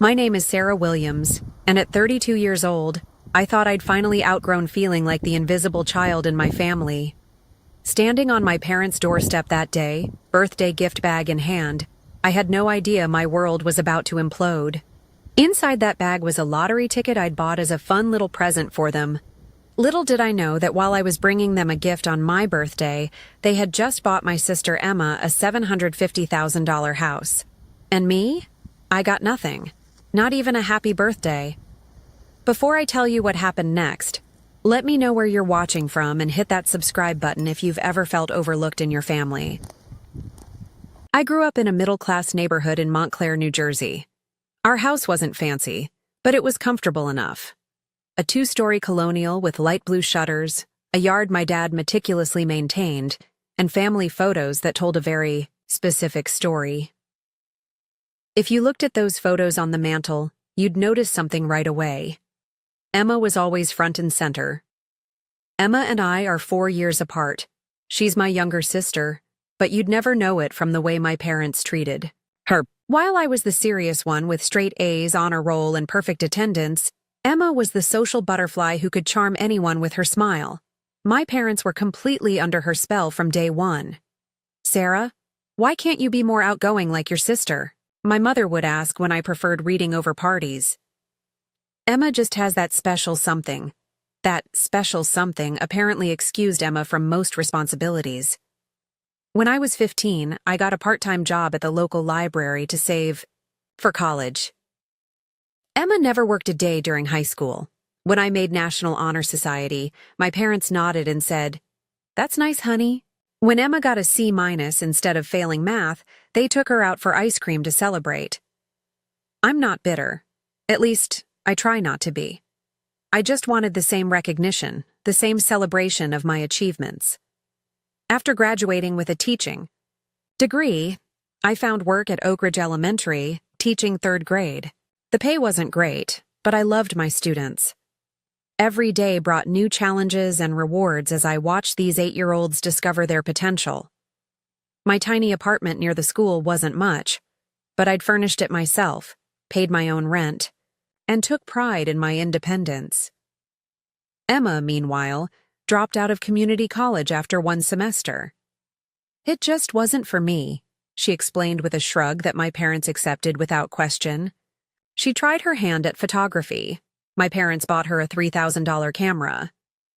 My name is Sarah Williams, and at 32 years old, I thought I'd finally outgrown feeling like the invisible child in my family. Standing on my parents' doorstep that day, birthday gift bag in hand, I had no idea my world was about to implode. Inside that bag was a lottery ticket I'd bought as a fun little present for them. Little did I know that while I was bringing them a gift on my birthday, they had just bought my sister Emma a $750,000 house. And me? I got nothing. Not even a happy birthday. Before I tell you what happened next, let me know where you're watching from and hit that subscribe button if you've ever felt overlooked in your family. I grew up in a middle-class neighborhood in Montclair, New Jersey. Our house wasn't fancy, but it was comfortable enough. A two-story colonial with light blue shutters, a yard my dad meticulously maintained, and family photos that told a very specific story. If you looked at those photos on the mantle, you'd notice something right away. Emma was always front and center. Emma and I are 4 years apart. She's my younger sister, but you'd never know it from the way my parents treated her. While I was the serious one with straight A's, honor roll, and perfect attendance, Emma was the social butterfly who could charm anyone with her smile. My parents were completely under her spell from day one. "Sarah, why can't you be more outgoing like your sister?" my mother would ask when I preferred reading over parties. Emma just has that special something. That special something apparently excused Emma from most responsibilities. When I was 15, I got a part-time job at the local library to save for college. Emma never worked a day during high school. When I made National Honor Society, my parents nodded and said, "That's nice, honey." When Emma got a C- instead of failing math, they took her out for ice cream to celebrate. I'm not bitter. At least, I try not to be. I just wanted the same recognition, the same celebration of my achievements. After graduating with a teaching degree, I found work at Oak Ridge Elementary, teaching 3rd grade. The pay wasn't great, but I loved my students. Every day brought new challenges and rewards as I watched these 8-year-olds discover their potential. My tiny apartment near the school wasn't much, but I'd furnished it myself, paid my own rent, and took pride in my independence. Emma, meanwhile, dropped out of community college after 1 semester. "It just wasn't for me," she explained with a shrug that my parents accepted without question. She tried her hand at photography. My parents bought her a $3,000 camera.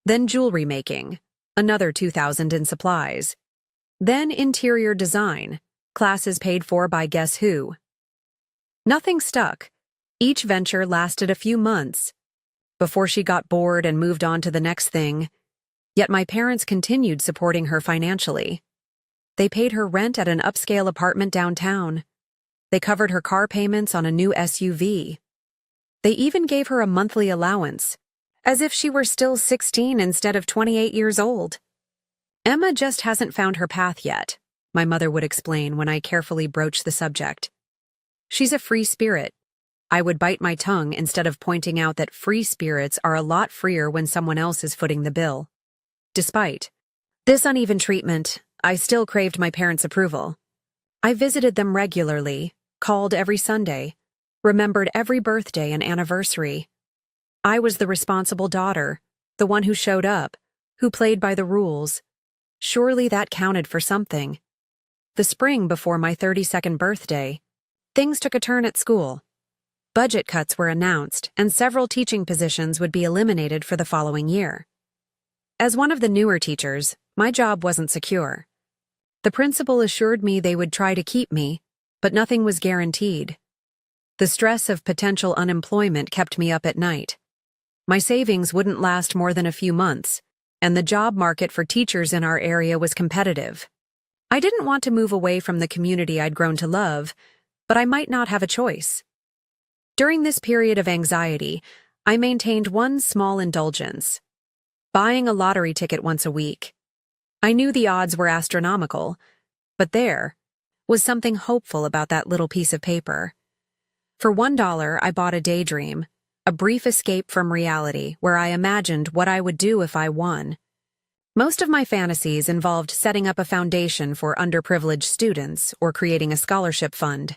Then jewelry making, another $2,000 in supplies. Then interior design, classes paid for by guess who. Nothing stuck. Each venture lasted a few months before she got bored and moved on to the next thing. Yet my parents continued supporting her financially. They paid her rent at an upscale apartment downtown. They covered her car payments on a new SUV. They even gave her a monthly allowance, as if she were still 16 instead of 28 years old. "Emma just hasn't found her path yet," my mother would explain when I carefully broached the subject. "She's a free spirit." I would bite my tongue instead of pointing out that free spirits are a lot freer when someone else is footing the bill. Despite this uneven treatment, I still craved my parents' approval. I visited them regularly, called every Sunday, remembered every birthday and anniversary. I was the responsible daughter, the one who showed up, who played by the rules. Surely that counted for something. The spring before my 32nd birthday, things took a turn at school. Budget cuts were announced, and several teaching positions would be eliminated for the following year. As one of the newer teachers, my job wasn't secure. The principal assured me they would try to keep me, but nothing was guaranteed. The stress of potential unemployment kept me up at night. My savings wouldn't last more than a few months, and the job market for teachers in our area was competitive. I didn't want to move away from the community I'd grown to love, but I might not have a choice. During this period of anxiety, I maintained one small indulgence: buying a lottery ticket once a week. I knew the odds were astronomical, but there was something hopeful about that little piece of paper. For $1, I bought a daydream, a brief escape from reality where I imagined what I would do if I won. Most of my fantasies involved setting up a foundation for underprivileged students or creating a scholarship fund,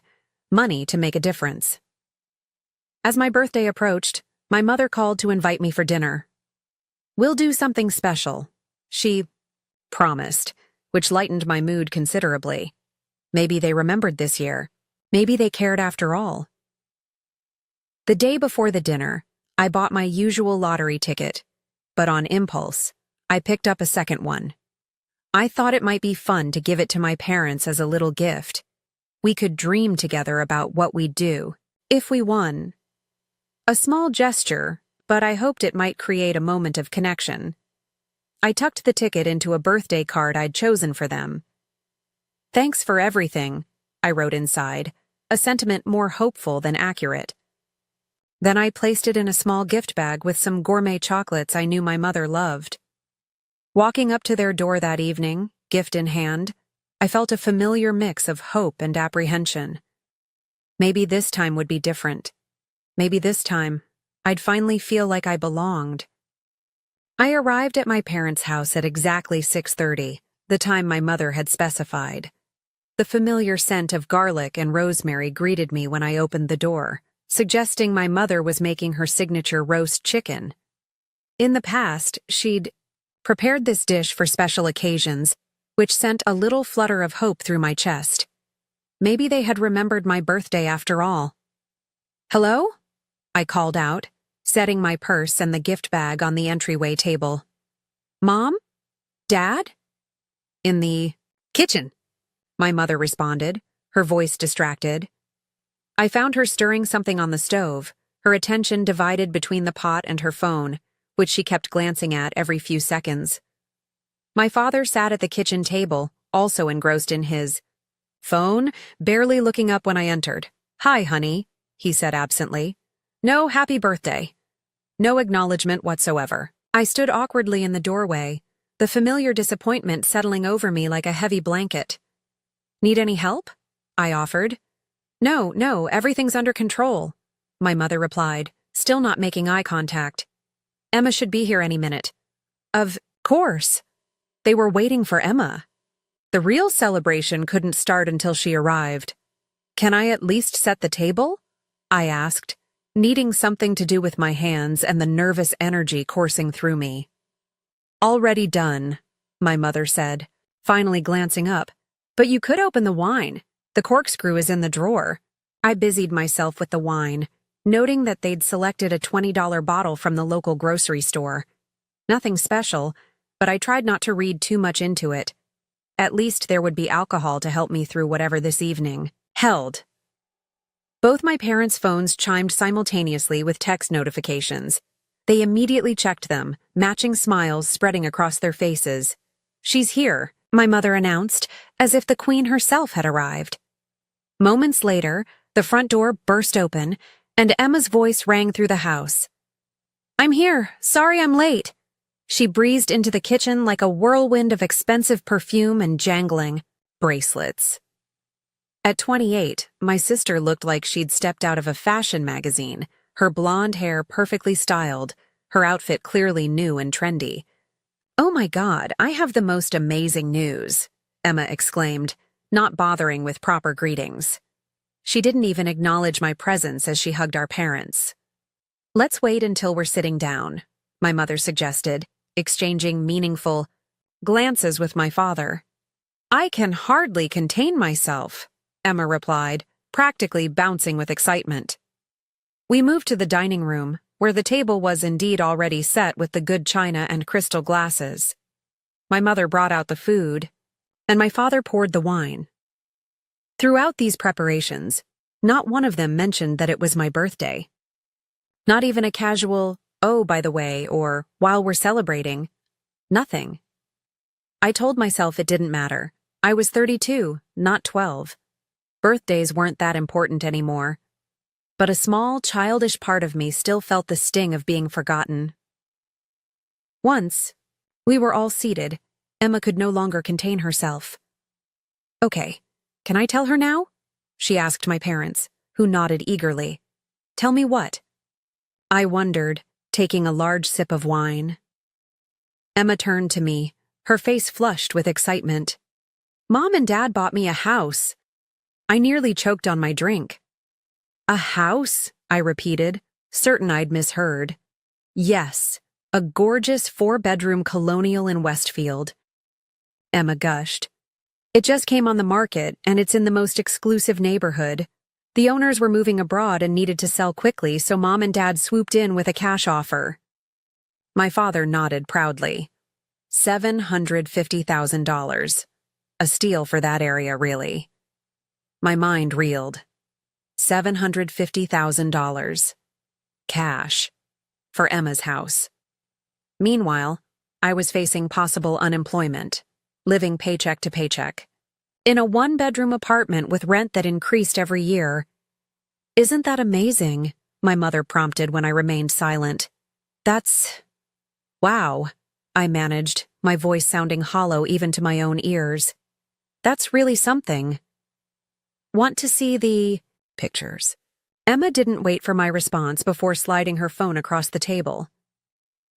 money to make a difference. As my birthday approached, my mother called to invite me for dinner. "We'll do something special," she promised, which lightened my mood considerably. Maybe they remembered this year. Maybe they cared after all. The day before the dinner, I bought my usual lottery ticket, but on impulse, I picked up a second one. I thought it might be fun to give it to my parents as a little gift. We could dream together about what we'd do if we won. A small gesture, but I hoped it might create a moment of connection. I tucked the ticket into a birthday card I'd chosen for them. "Thanks for everything," I wrote inside, a sentiment more hopeful than accurate. Then I placed it in a small gift bag with some gourmet chocolates I knew my mother loved. Walking up to their door that evening, gift in hand, I felt a familiar mix of hope and apprehension. Maybe this time would be different. Maybe this time, I'd finally feel like I belonged. I arrived at my parents' house at exactly 6:30, the time my mother had specified. The familiar scent of garlic and rosemary greeted me when I opened the door, suggesting my mother was making her signature roast chicken. In the past, she'd prepared this dish for special occasions, which sent a little flutter of hope through my chest. Maybe they had remembered my birthday after all. "Hello?" I called out, setting my purse and the gift bag on the entryway table. "Mom? Dad?" "In the kitchen," my mother responded, her voice distracted. I found her stirring something on the stove, her attention divided between the pot and her phone, which she kept glancing at every few seconds. My father sat at the kitchen table, also engrossed in his phone, barely looking up when I entered. "Hi, honey," he said absently. "No happy birthday." No acknowledgement whatsoever. I stood awkwardly in the doorway, the familiar disappointment settling over me like a heavy blanket. "Need any help?" I offered. No, everything's under control," my mother replied, still not making eye contact. "Emma should be here any minute." Of course. They were waiting for Emma. The real celebration couldn't start until she arrived. "Can I at least set the table?" I asked, needing something to do with my hands and the nervous energy coursing through me. "Already done," my mother said, finally glancing up. "But you could open the wine. The corkscrew is in the drawer." I busied myself with the wine, noting that they'd selected a $20 bottle from the local grocery store. Nothing special, but I tried not to read too much into it. At least there would be alcohol to help me through whatever this evening held. Both my parents' phones chimed simultaneously with text notifications. They immediately checked them, matching smiles spreading across their faces. "She's here," my mother announced, as if the queen herself had arrived. Moments later, the front door burst open, and Emma's voice rang through the house. "I'm here. Sorry I'm late." She breezed into the kitchen like a whirlwind of expensive perfume and jangling bracelets. At 28, my sister looked like she'd stepped out of a fashion magazine, her blonde hair perfectly styled, her outfit clearly new and trendy. "Oh my God, I have the most amazing news," Emma exclaimed, not bothering with proper greetings. She didn't even acknowledge my presence as she hugged our parents. "Let's wait until we're sitting down," my mother suggested, exchanging meaningful glances with my father. "I can hardly contain myself," Emma replied, practically bouncing with excitement. We moved to the dining room, where the table was indeed already set with the good china and crystal glasses. My mother brought out the food, and my father poured the wine. Throughout these preparations, not one of them mentioned that it was my birthday. Not even a casual, "Oh, by the way," or "while we're celebrating." Nothing. I told myself it didn't matter. I was 32, not 12. Birthdays weren't that important anymore. But a small, childish part of me still felt the sting of being forgotten. Once we were all seated, Emma could no longer contain herself. "Okay, can I tell her now?" she asked my parents, who nodded eagerly. "Tell me what?" I wondered, taking a large sip of wine. Emma turned to me, her face flushed with excitement. "Mom and Dad bought me a house." I nearly choked on my drink. A house? I repeated, certain I'd misheard. Yes, a gorgeous 4-bedroom colonial in Westfield. Emma gushed. It just came on the market, and it's in the most exclusive neighborhood. The owners were moving abroad and needed to sell quickly, so Mom and Dad swooped in with a cash offer. My father nodded proudly. $750,000. A steal for that area, really. My mind reeled. $750,000. Cash. For Emma's house. Meanwhile, I was facing possible unemployment, living paycheck to paycheck, in a 1-bedroom apartment with rent that increased every year. Isn't that amazing? My mother prompted when I remained silent. That's... wow, I managed, my voice sounding hollow even to my own ears. That's really something. Want to see the... pictures? Emma didn't wait for my response before sliding her phone across the table.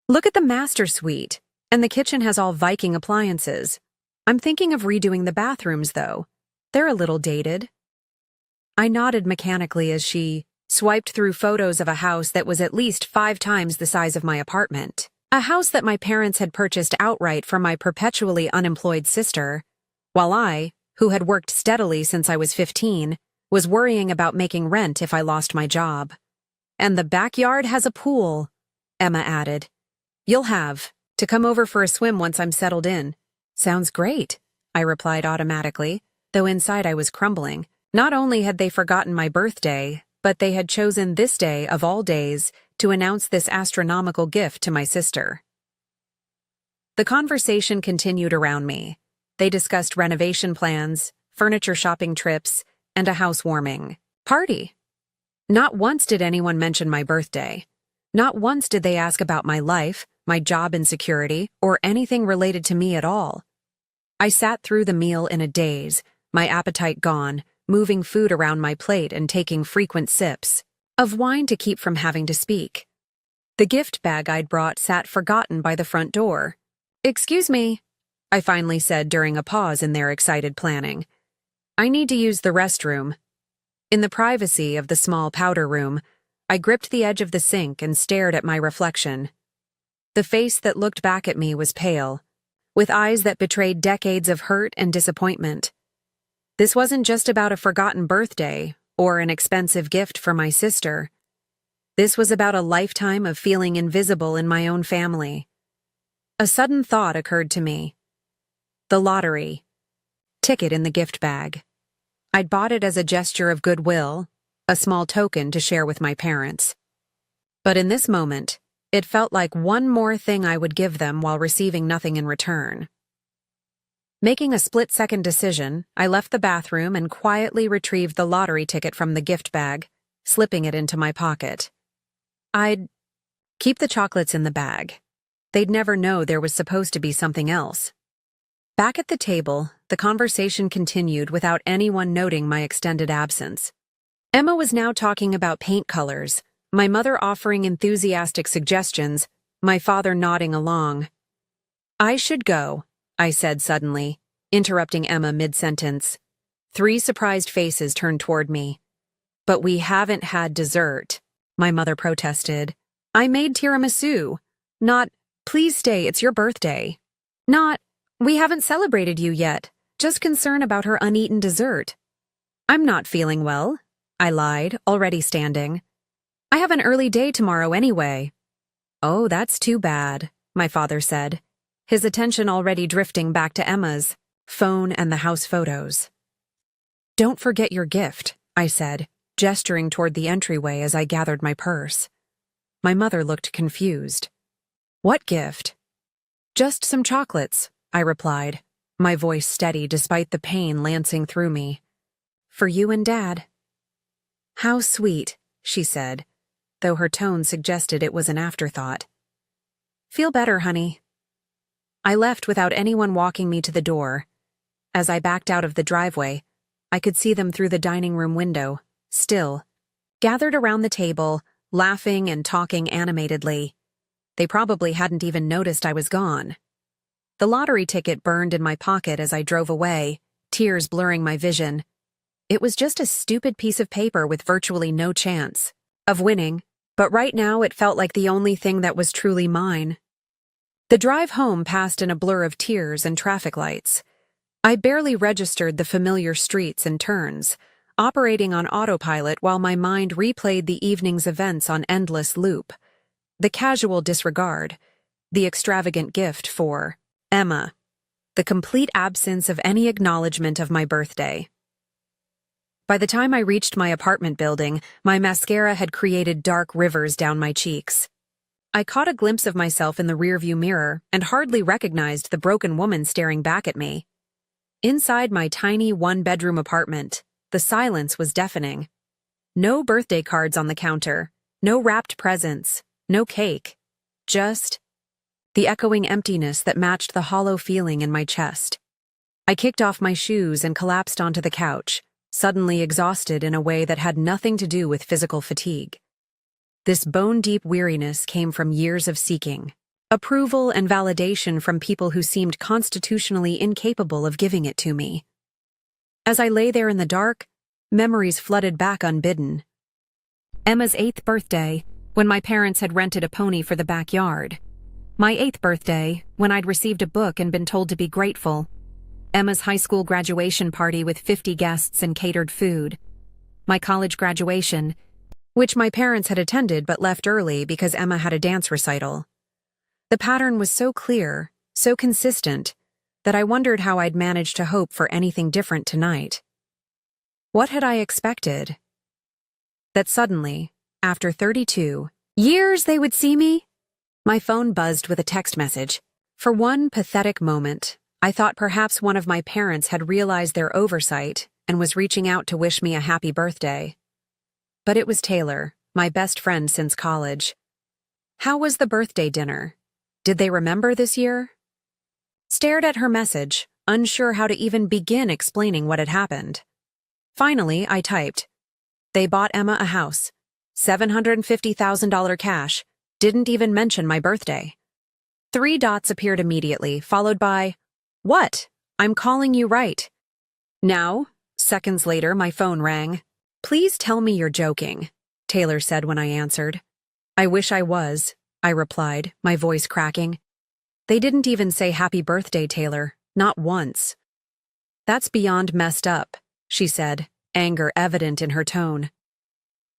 Look at the master suite, and the kitchen has all Viking appliances. I'm thinking of redoing the bathrooms, though. They're a little dated. I nodded mechanically as she swiped through photos of a house that was at least 5 times the size of my apartment. A house that my parents had purchased outright from my perpetually unemployed sister, while I, who had worked steadily since I was 15, was worrying about making rent if I lost my job. And the backyard has a pool, Emma added. You'll have to come over for a swim once I'm settled in. Sounds great, I replied automatically, though inside I was crumbling. Not only had they forgotten my birthday, but they had chosen this day of all days to announce this astronomical gift to my sister. The conversation continued around me. They discussed renovation plans, furniture shopping trips, and a housewarming party. Not once did anyone mention my birthday. Not once did they ask about my life, my job insecurity, or anything related to me at all. I sat through the meal in a daze, my appetite gone, moving food around my plate and taking frequent sips of wine to keep from having to speak. The gift bag I'd brought sat forgotten by the front door. Excuse me, I finally said during a pause in their excited planning. I need to use the restroom. In the privacy of the small powder room, I gripped the edge of the sink and stared at my reflection. The face that looked back at me was pale, with eyes that betrayed decades of hurt and disappointment. This wasn't just about a forgotten birthday or an expensive gift for my sister. This was about a lifetime of feeling invisible in my own family. A sudden thought occurred to me. The lottery. Ticket in the gift bag. I'd bought it as a gesture of goodwill, a small token to share with my parents. But in this moment, it felt like one more thing I would give them while receiving nothing in return. Making a split-second decision, I left the bathroom and quietly retrieved the lottery ticket from the gift bag, slipping it into my pocket. I'd keep the chocolates in the bag. They'd never know there was supposed to be something else. Back at the table, the conversation continued without anyone noting my extended absence. Emma was now talking about paint colors, my mother offering enthusiastic suggestions, my father nodding along. I should go, I said suddenly, interrupting Emma mid-sentence. 3 surprised faces turned toward me. But we haven't had dessert, my mother protested. I made tiramisu. Not, please stay, it's your birthday. Not, we haven't celebrated you yet, just concern about her uneaten dessert. I'm not feeling well, I lied, already standing. I have an early day tomorrow anyway. Oh, that's too bad, my father said, his attention already drifting back to Emma's phone and the house photos. Don't forget your gift, I said, gesturing toward the entryway as I gathered my purse. My mother looked confused. What gift? Just some chocolates, I replied, my voice steady despite the pain lancing through me. For you and Dad. How sweet, she said, though her tone suggested it was an afterthought. Feel better, honey. I left without anyone walking me to the door. As I backed out of the driveway, I could see them through the dining room window, still, gathered around the table, laughing and talking animatedly. They probably hadn't even noticed I was gone. The lottery ticket burned in my pocket as I drove away, tears blurring my vision. It was just a stupid piece of paper with virtually no chance of winning, but right now it felt like the only thing that was truly mine. The drive home passed in a blur of tears and traffic lights. I barely registered the familiar streets and turns, operating on autopilot while my mind replayed the evening's events on endless loop. The casual disregard, the extravagant gift for Emma, the complete absence of any acknowledgement of my birthday. By the time I reached my apartment building, my mascara had created dark rivers down my cheeks. I caught a glimpse of myself in the rearview mirror and hardly recognized the broken woman staring back at me. Inside my tiny one-bedroom apartment, the silence was deafening. No birthday cards on the counter, no wrapped presents, no cake. Just the echoing emptiness that matched the hollow feeling in my chest. I kicked off my shoes and collapsed onto the couch, suddenly exhausted in a way that had nothing to do with physical fatigue. This bone-deep weariness came from years of seeking approval and validation from people who seemed constitutionally incapable of giving it to me. As I lay there in the dark, memories flooded back unbidden. Emma's 8th birthday, when my parents had rented a pony for the backyard. My 8th birthday, when I'd received a book and been told to be grateful. Emma's high school graduation party with 50 guests and catered food. My college graduation, which my parents had attended but left early because Emma had a dance recital. The pattern was so clear, so consistent, that I wondered how I'd managed to hope for anything different tonight. What had I expected? That suddenly, after 32 years, they would see me? My phone buzzed with a text message. For one pathetic moment, I thought perhaps one of my parents had realized their oversight and was reaching out to wish me a happy birthday. But it was Taylor, my best friend since college. How was the birthday dinner? Did they remember this year? Stared at her message, unsure how to even begin explaining what had happened. Finally, I typed, "They bought Emma a house. $750,000 cash. Didn't even mention my birthday." 3 dots appeared immediately, followed by, "What? I'm calling you right now." Seconds later, my phone rang. "Please tell me you're joking," Taylor said when I answered. "I wish I was," I replied, my voice cracking. "They didn't even say happy birthday, Taylor. Not once." "That's beyond messed up," she said, anger evident in her tone.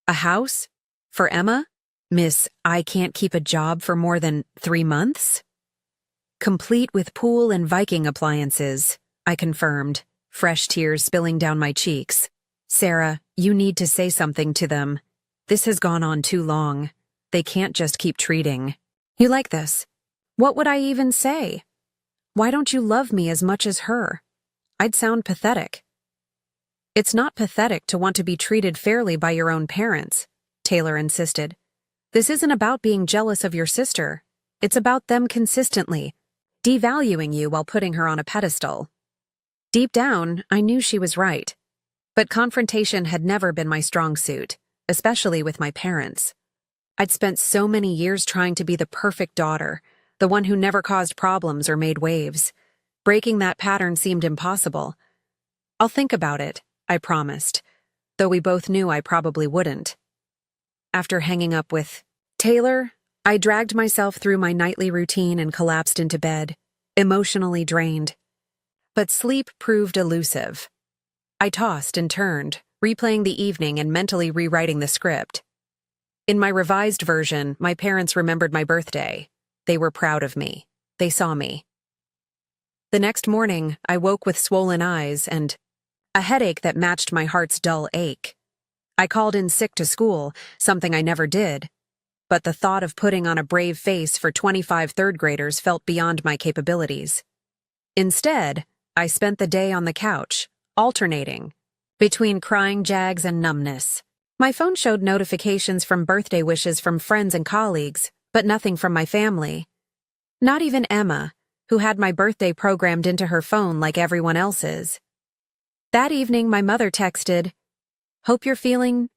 "A house? For Emma? Miss, I can't keep a job for more than 3 months?" "Complete with pool and Viking appliances," I confirmed, fresh tears spilling down my cheeks. "Sarah, you need to say something to them. This has gone on too long. They can't just keep treating you like this." What would I even say? Why don't you love me as much as her? I'd sound pathetic. "It's not pathetic to want to be treated fairly by your own parents," Taylor insisted. "This isn't about being jealous of your sister. It's about them consistently devaluing you while putting her on a pedestal." Deep down, I knew she was right. But confrontation had never been my strong suit, especially with my parents. I'd spent so many years trying to be the perfect daughter, the one who never caused problems or made waves. Breaking that pattern seemed impossible. "I'll think about it," I promised, though we both knew I probably wouldn't. After hanging up with Taylor, I dragged myself through my nightly routine and collapsed into bed, emotionally drained. But sleep proved elusive. I tossed and turned, replaying the evening and mentally rewriting the script. In my revised version, my parents remembered my birthday. They were proud of me. They saw me. The next morning, I woke with swollen eyes and a headache that matched my heart's dull ache. I called in sick to school, something I never did. But the thought of putting on a brave face for 25 third graders felt beyond my capabilities. Instead, I spent the day on the couch, alternating between crying jags and numbness. My phone showed notifications from birthday wishes from friends and colleagues, but nothing from my family. Not even Emma, who had my birthday programmed into her phone like everyone else's. That evening, my mother texted, "Hope you're feeling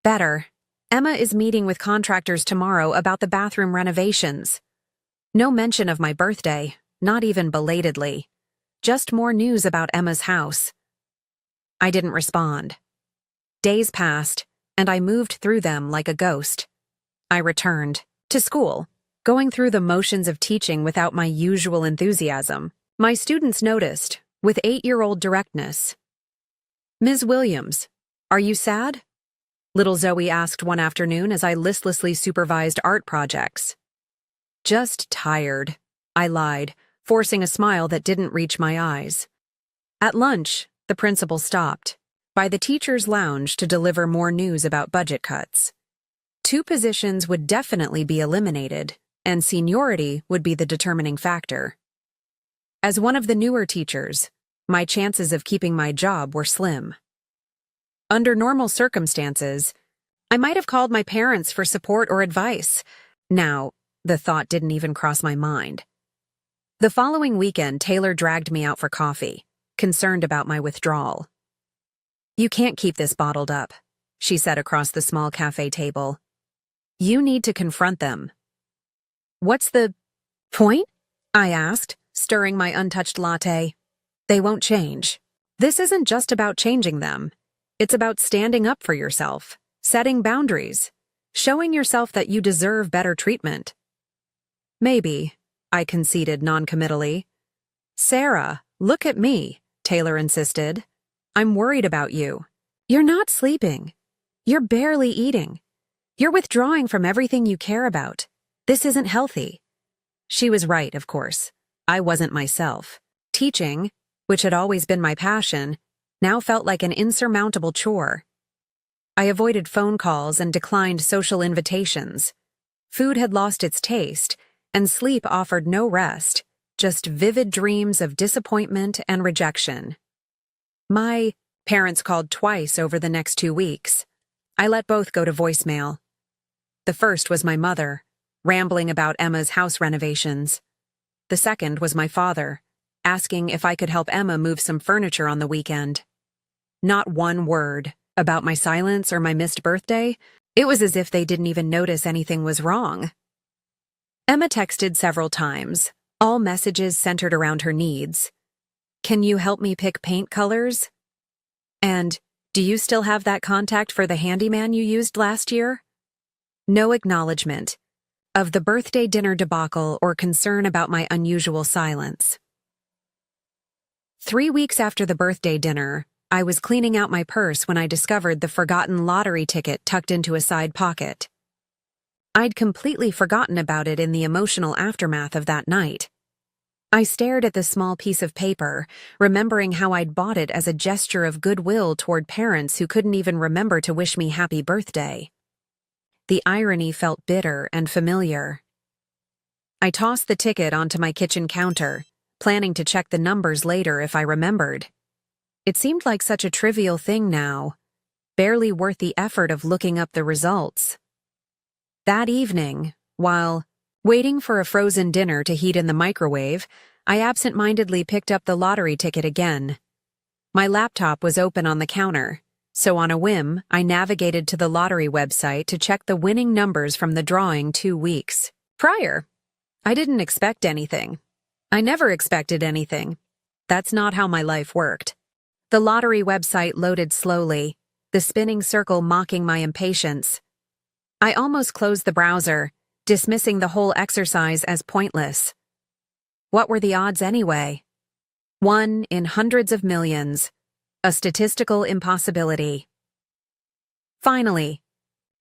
better. Emma is meeting with contractors tomorrow about the bathroom renovations." No mention of my birthday, not even belatedly. Just more news about Emma's house. I didn't respond. Days passed, and I moved through them like a ghost. I returned to school, going through the motions of teaching without my usual enthusiasm. My students noticed, with 8-year-old directness. "Ms. Williams, are you sad?" little Zoe asked one afternoon as I listlessly supervised art projects. "Just tired," I lied, forcing a smile that didn't reach my eyes. At lunch, the principal stopped by the teacher's lounge to deliver more news about budget cuts. 2 positions would definitely be eliminated, and seniority would be the determining factor. As one of the newer teachers, my chances of keeping my job were slim. Under normal circumstances, I might have called my parents for support or advice. Now, the thought didn't even cross my mind. The following weekend, Taylor dragged me out for coffee, concerned about my withdrawal. "You can't keep this bottled up," she said across the small cafe table. "You need to confront them." "What's the point?" I asked, stirring my untouched latte. "They won't change. This isn't just about changing them. It's about standing up for yourself, setting boundaries, showing yourself that you deserve better treatment." "Maybe," I conceded noncommittally. "Sarah, look at me," Taylor insisted. "I'm worried about you. You're not sleeping. You're barely eating. You're withdrawing from everything you care about. This isn't healthy." She was right, of course. I wasn't myself. Teaching, which had always been my passion, now felt like an insurmountable chore. I avoided phone calls and declined social invitations. Food had lost its taste, and sleep offered no rest, just vivid dreams of disappointment and rejection. My parents called twice over the next 2 weeks. I let both go to voicemail. The first was my mother, rambling about Emma's house renovations. The second was my father, asking if I could help Emma move some furniture on the weekend. Not one word about my silence or my missed birthday. It was as if they didn't even notice anything was wrong. Emma texted several times, all messages centered around her needs. "Can you help me pick paint colors?" And, "Do you still have that contact for the handyman you used last year?" No acknowledgement of the birthday dinner debacle or concern about my unusual silence. 3 weeks after the birthday dinner, I was cleaning out my purse when I discovered the forgotten lottery ticket tucked into a side pocket. I'd completely forgotten about it in the emotional aftermath of that night. I stared at the small piece of paper, remembering how I'd bought it as a gesture of goodwill toward parents who couldn't even remember to wish me happy birthday. The irony felt bitter and familiar. I tossed the ticket onto my kitchen counter, planning to check the numbers later if I remembered. It seemed like such a trivial thing now, barely worth the effort of looking up the results. That evening, while waiting for a frozen dinner to heat in the microwave, I absent-mindedly picked up the lottery ticket again. My laptop was open on the counter, so on a whim, I navigated to the lottery website to check the winning numbers from the drawing 2 weeks prior. I didn't expect anything. I never expected anything. That's not how my life worked. The lottery website loaded slowly, the spinning circle mocking my impatience. I almost closed the browser, dismissing the whole exercise as pointless. What were the odds anyway? 1 in hundreds of millions. A statistical impossibility. Finally,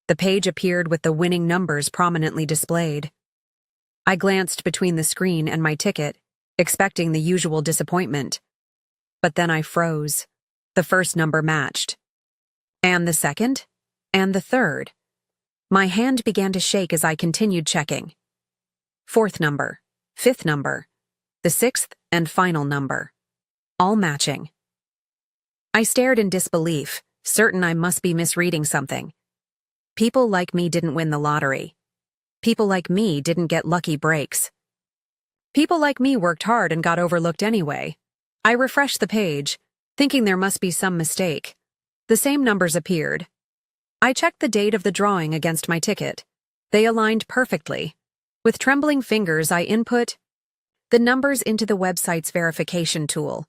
the page appeared with the winning numbers prominently displayed. I glanced between the screen and my ticket, expecting the usual disappointment. But then I froze. The first number matched. And the second? And the third? My hand began to shake as I continued checking. 4th number, 5th number, the 6th and final number. All matching. I stared in disbelief, certain I must be misreading something. People like me didn't win the lottery. People like me didn't get lucky breaks. People like me worked hard and got overlooked anyway. I refreshed the page, thinking there must be some mistake. The same numbers appeared. I checked the date of the drawing against my ticket. They aligned perfectly. With trembling fingers, I input the numbers into the website's verification tool.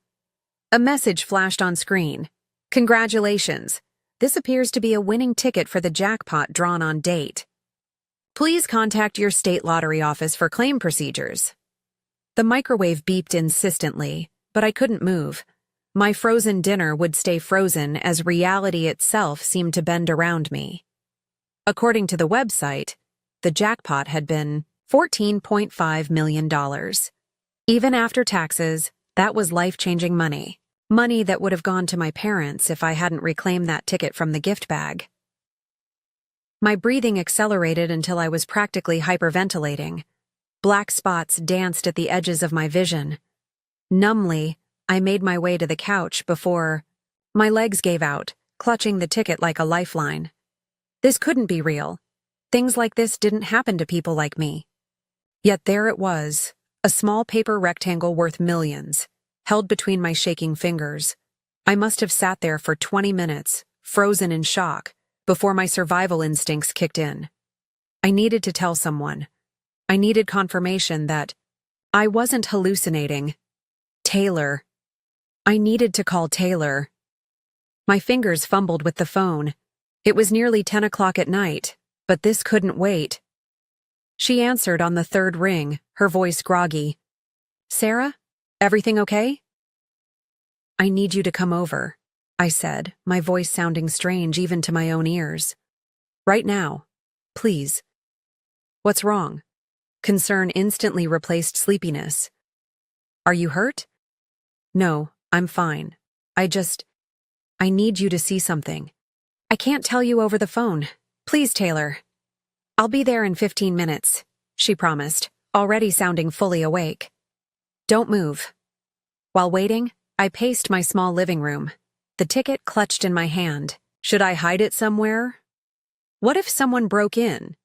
A message flashed on screen. Congratulations. This appears to be a winning ticket for the jackpot drawn on date. Please contact your state lottery office for claim procedures. The microwave beeped insistently, but I couldn't move. My frozen dinner would stay frozen as reality itself seemed to bend around me. According to the website, the jackpot had been $14.5 million. Even after taxes, that was life-changing money. Money that would have gone to my parents if I hadn't reclaimed that ticket from the gift bag. My breathing accelerated until I was practically hyperventilating. Black spots danced at the edges of my vision. Numbly, I made my way to the couch before my legs gave out, clutching the ticket like a lifeline. This couldn't be real. Things like this didn't happen to people like me. Yet there it was, a small paper rectangle worth millions, held between my shaking fingers. I must have sat there for 20 minutes, frozen in shock, before my survival instincts kicked in. I needed to tell someone. I needed confirmation that I wasn't hallucinating. Taylor. I needed to call Taylor. My fingers fumbled with the phone. It was nearly 10 o'clock at night, but this couldn't wait. She answered on the third ring, her voice groggy. Sarah? Everything okay? I need you to come over, I said, my voice sounding strange even to my own ears. Right now. Please. What's wrong? Concern instantly replaced sleepiness. Are you hurt? No, I'm fine. I need you to see something. I can't tell you over the phone. Please, Taylor. I'll be there in 15 minutes, she promised, already sounding fully awake. Don't move. While waiting, I paced my small living room, the ticket clutched in my hand. Should I hide it somewhere? What if someone broke in?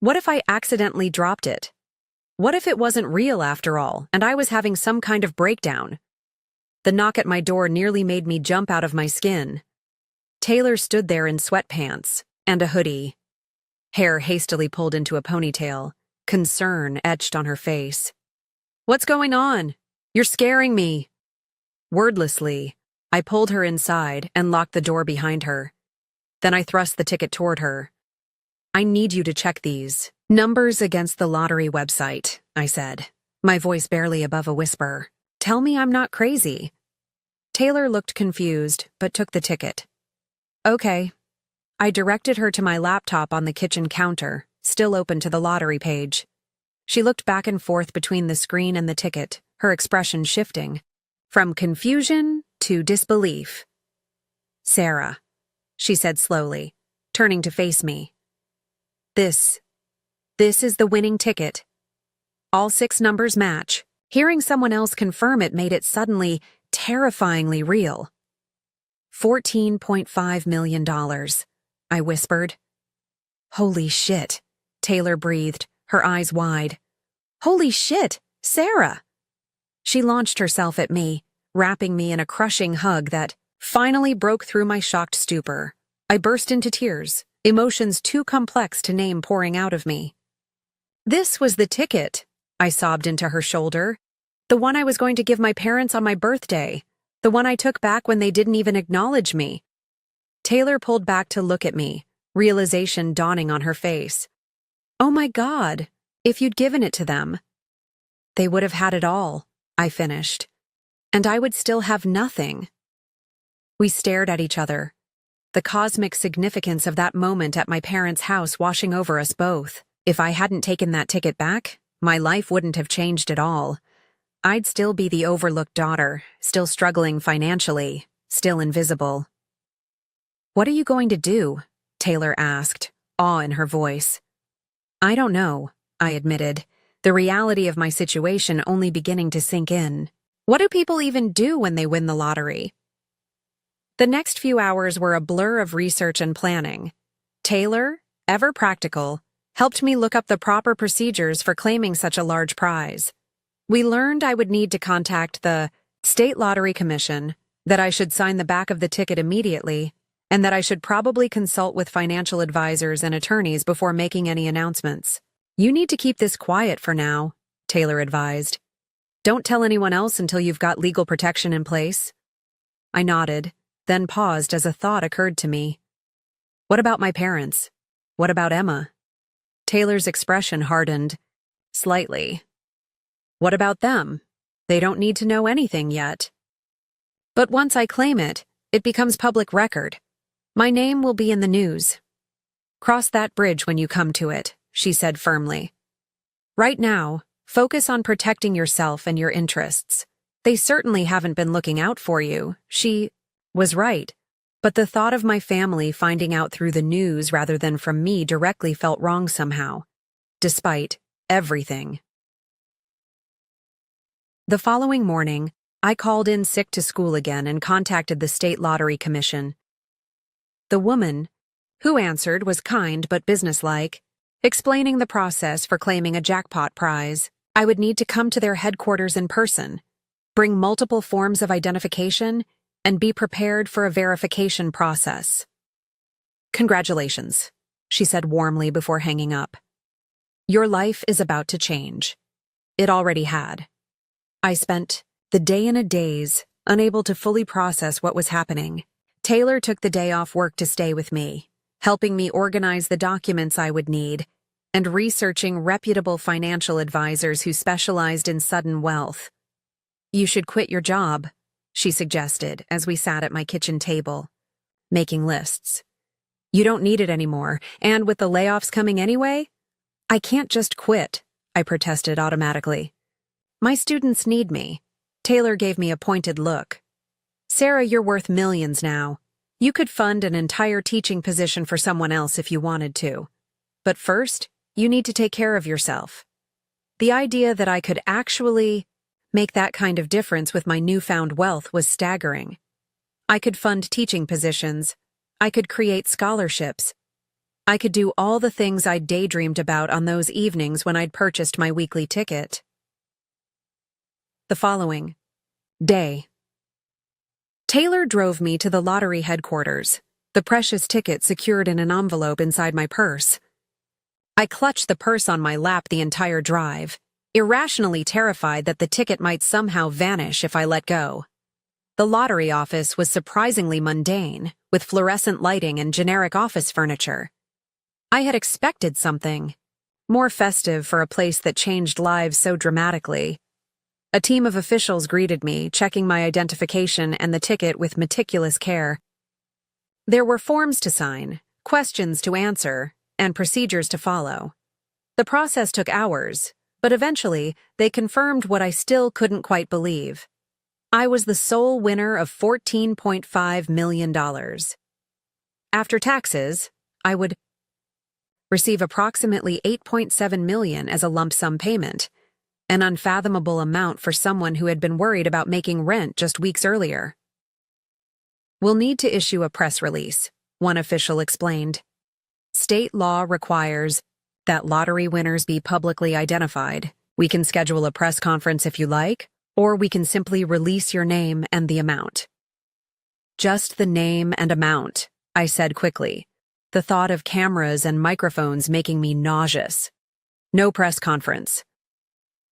What if I accidentally dropped it? What if it wasn't real after all, and I was having some kind of breakdown? The knock at my door nearly made me jump out of my skin. Taylor stood there in sweatpants and a hoodie. Hair hastily pulled into a ponytail, concern etched on her face. What's going on? You're scaring me. Wordlessly, I pulled her inside and locked the door behind her. Then I thrust the ticket toward her. I need you to check these numbers against the lottery website, I said, my voice barely above a whisper. Tell me I'm not crazy. Taylor looked confused, but took the ticket. Okay. I directed her to my laptop on the kitchen counter, still open to the lottery page. She looked back and forth between the screen and the ticket, her expression shifting from confusion to disbelief. Sarah, she said slowly, turning to face me. This is the winning ticket. All 6 numbers match. Hearing someone else confirm it made it suddenly, terrifyingly real. $14.5 million, I whispered. Holy shit, Taylor breathed, her eyes wide. Holy shit, Sarah! She launched herself at me, wrapping me in a crushing hug that finally broke through my shocked stupor. I burst into tears, emotions too complex to name pouring out of me. This was the ticket, I sobbed into her shoulder. The one I was going to give my parents on my birthday. The one I took back when they didn't even acknowledge me. Taylor pulled back to look at me, realization dawning on her face. Oh my God, if you'd given it to them. They would have had it all, I finished. And I would still have nothing. We stared at each other, the cosmic significance of that moment at my parents' house washing over us both. If I hadn't taken that ticket back, my life wouldn't have changed at all. I'd still be the overlooked daughter, still struggling financially, still invisible. What are you going to do? Taylor asked, awe in her voice. I don't know, I admitted, the reality of my situation only beginning to sink in. What do people even do when they win the lottery? The next few hours were a blur of research and planning. Taylor, ever practical, helped me look up the proper procedures for claiming such a large prize. We learned I would need to contact the State Lottery Commission, that I should sign the back of the ticket immediately, and that I should probably consult with financial advisors and attorneys before making any announcements. You need to keep this quiet for now, Taylor advised. Don't tell anyone else until you've got legal protection in place. I nodded, then paused as a thought occurred to me. What about my parents? What about Emma? Taylor's expression hardened slightly. What about them? They don't need to know anything yet. But once I claim it, it becomes public record. My name will be in the news. Cross that bridge when you come to it, she said firmly. Right now, focus on protecting yourself and your interests. They certainly haven't been looking out for you. She was right. But the thought of my family finding out through the news rather than from me directly felt wrong somehow, despite everything. The following morning, I called in sick to school again and contacted the State Lottery Commission. The woman, who answered, was kind but businesslike, explaining the process for claiming a jackpot prize. I would need to come to their headquarters in person, bring multiple forms of identification, and be prepared for a verification process. Congratulations, she said warmly before hanging up. Your life is about to change. It already had. I spent the day in a daze, unable to fully process what was happening. Taylor took the day off work to stay with me, helping me organize the documents I would need, and researching reputable financial advisors who specialized in sudden wealth. You should quit your job, she suggested as we sat at my kitchen table, making lists. You don't need it anymore, and with the layoffs coming anyway? I can't just quit, I protested automatically. My students need me. Taylor gave me a pointed look. Sarah, you're worth millions now. You could fund an entire teaching position for someone else if you wanted to. But first, you need to take care of yourself. The idea that I could actually make that kind of difference with my newfound wealth was staggering. I could fund teaching positions. I could create scholarships. I could do all the things I'd daydreamed about on those evenings when I'd purchased my weekly ticket. The following day, Taylor drove me to the lottery headquarters, the precious ticket secured in an envelope inside my purse. I clutched the purse on my lap the entire drive, irrationally terrified that the ticket might somehow vanish if I let go. The lottery office was surprisingly mundane, with fluorescent lighting and generic office furniture. I had expected something more festive for a place that changed lives so dramatically. A team of officials greeted me, checking my identification and the ticket with meticulous care. There were forms to sign, questions to answer, and procedures to follow. The process took hours, but eventually they confirmed what I still couldn't quite believe. I was the sole winner of $14.5 million. After taxes, I would receive approximately $8.7 million as a lump sum payment, an unfathomable amount for someone who had been worried about making rent just weeks earlier. We'll need to issue a press release, one official explained. State law requires that lottery winners be publicly identified. We can schedule a press conference if you like, or we can simply release your name and the amount. Just the name and amount, I said quickly, the thought of cameras and microphones making me nauseous. No press conference.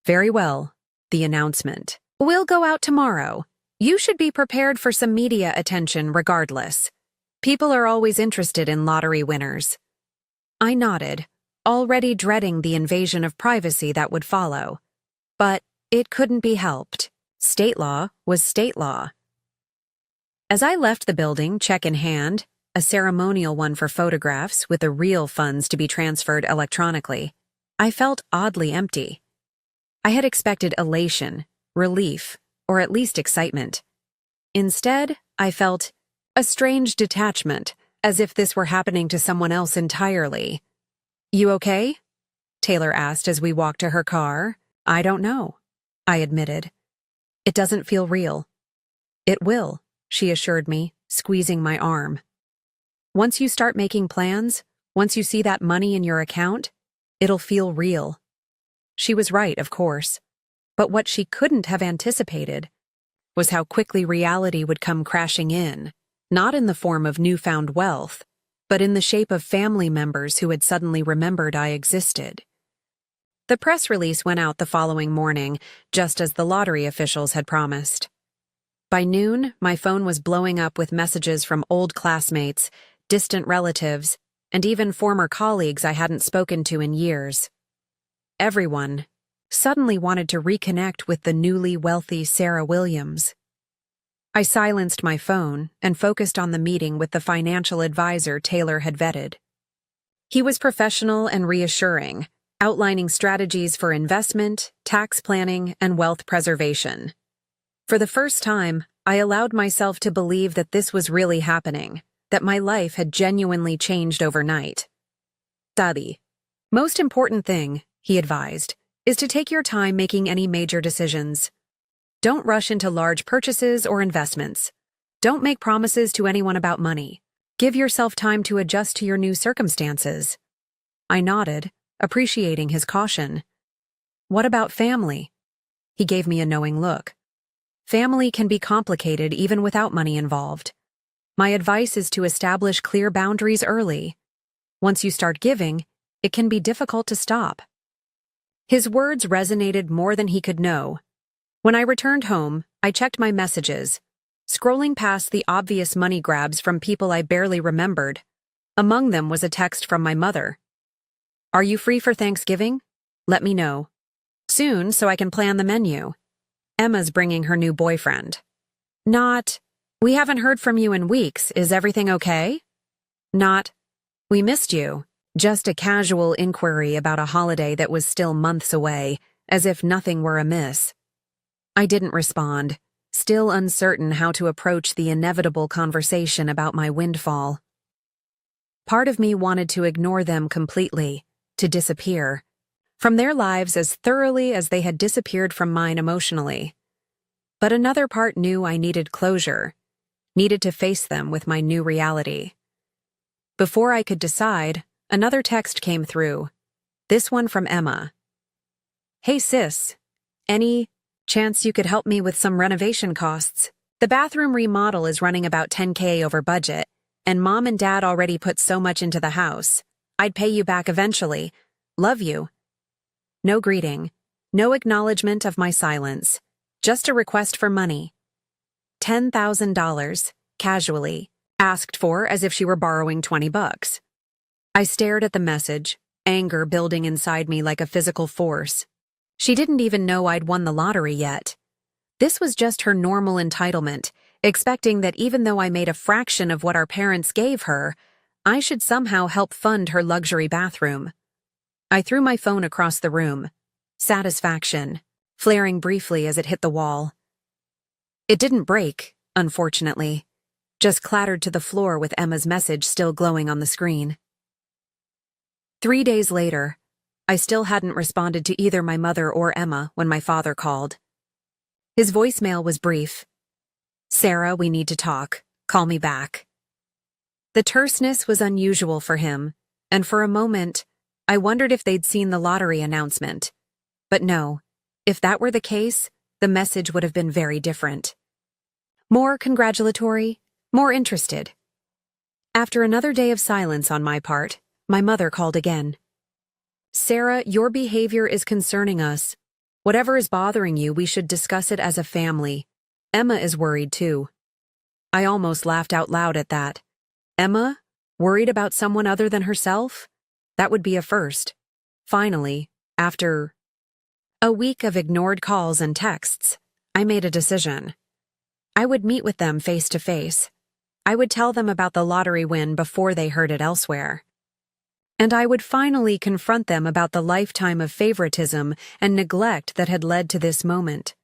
Very well, the announcement. We'll go out tomorrow. You should be prepared for some media attention regardless. People are always interested in lottery winners. I nodded, already dreading the invasion of privacy that would follow. But it couldn't be helped. State law was state law. As I left the building, check in hand, a ceremonial one for photographs with the real funds to be transferred electronically, I felt oddly empty. I had expected elation, relief, or at least excitement. Instead, I felt a strange detachment, as if this were happening to someone else entirely. You okay? Taylor asked as we walked to her car. I don't know, I admitted. It doesn't feel real. It will, she assured me, squeezing my arm. Once you start making plans, once you see that money in your account, it'll feel real. She was right, of course, but what she couldn't have anticipated was how quickly reality would come crashing in, not in the form of newfound wealth, but in the shape of family members who had suddenly remembered I existed. The press release went out the following morning, just as the lottery officials had promised. By noon, my phone was blowing up with messages from old classmates, distant relatives, and even former colleagues I hadn't spoken to in years. Everyone suddenly wanted to reconnect with the newly wealthy Sarah Williams. I silenced my phone and focused on the meeting with the financial advisor Taylor had vetted. He was professional and reassuring, outlining strategies for investment, tax planning, and wealth preservation. For the first time, I allowed myself to believe that this was really happening, that my life had genuinely changed overnight. Study. Most important thing, he advised, is to take your time making any major decisions. Don't rush into large purchases or investments. Don't make promises to anyone about money. Give yourself time to adjust to your new circumstances. I nodded, appreciating his caution. What about family? He gave me a knowing look. Family can be complicated even without money involved. My advice is to establish clear boundaries early. Once you start giving, it can be difficult to stop. His words resonated more than he could know. When I returned home, I checked my messages, scrolling past the obvious money grabs from people I barely remembered. Among them was a text from my mother. Are you free for Thanksgiving? Let me know. Soon, so I can plan the menu. Emma's bringing her new boyfriend. Not, we haven't heard from you in weeks, is everything okay? Not, we missed you. Just a casual inquiry about a holiday that was still months away, as if nothing were amiss. I didn't respond, still uncertain how to approach the inevitable conversation about my windfall. Part of me wanted to ignore them completely, to disappear from their lives as thoroughly as they had disappeared from mine emotionally. But another part knew I needed closure, needed to face them with my new reality. Before I could decide, another text came through, this one from Emma. Hey sis, any chance you could help me with some renovation costs? The bathroom remodel is running about $10K over budget, and Mom and Dad already put so much into the house. I'd pay you back eventually. Love you. No greeting, no acknowledgement of my silence, just a request for money. $10,000, casually, asked for as if she were borrowing $20. I stared at the message, anger building inside me like a physical force. She didn't even know I'd won the lottery yet. This was just her normal entitlement, expecting that even though I made a fraction of what our parents gave her, I should somehow help fund her luxury bathroom. I threw my phone across the room. Satisfaction, flaring briefly as it hit the wall. It didn't break, unfortunately, just clattered to the floor with Emma's message still glowing on the screen. 3 days later, I still hadn't responded to either my mother or Emma when my father called. His voicemail was brief. Sarah, we need to talk. Call me back. The terseness was unusual for him, and for a moment, I wondered if they'd seen the lottery announcement. But no, if that were the case, the message would have been very different. More congratulatory, more interested. After another day of silence on my part, my mother called again. Sarah, your behavior is concerning us. Whatever is bothering you, we should discuss it as a family. Emma is worried too. I almost laughed out loud at that. Emma? Worried about someone other than herself? That would be a first. Finally, after a week of ignored calls and texts, I made a decision. I would meet with them face to face. I would tell them about the lottery win before they heard it elsewhere. And I would finally confront them about the lifetime of favoritism and neglect that had led to this moment.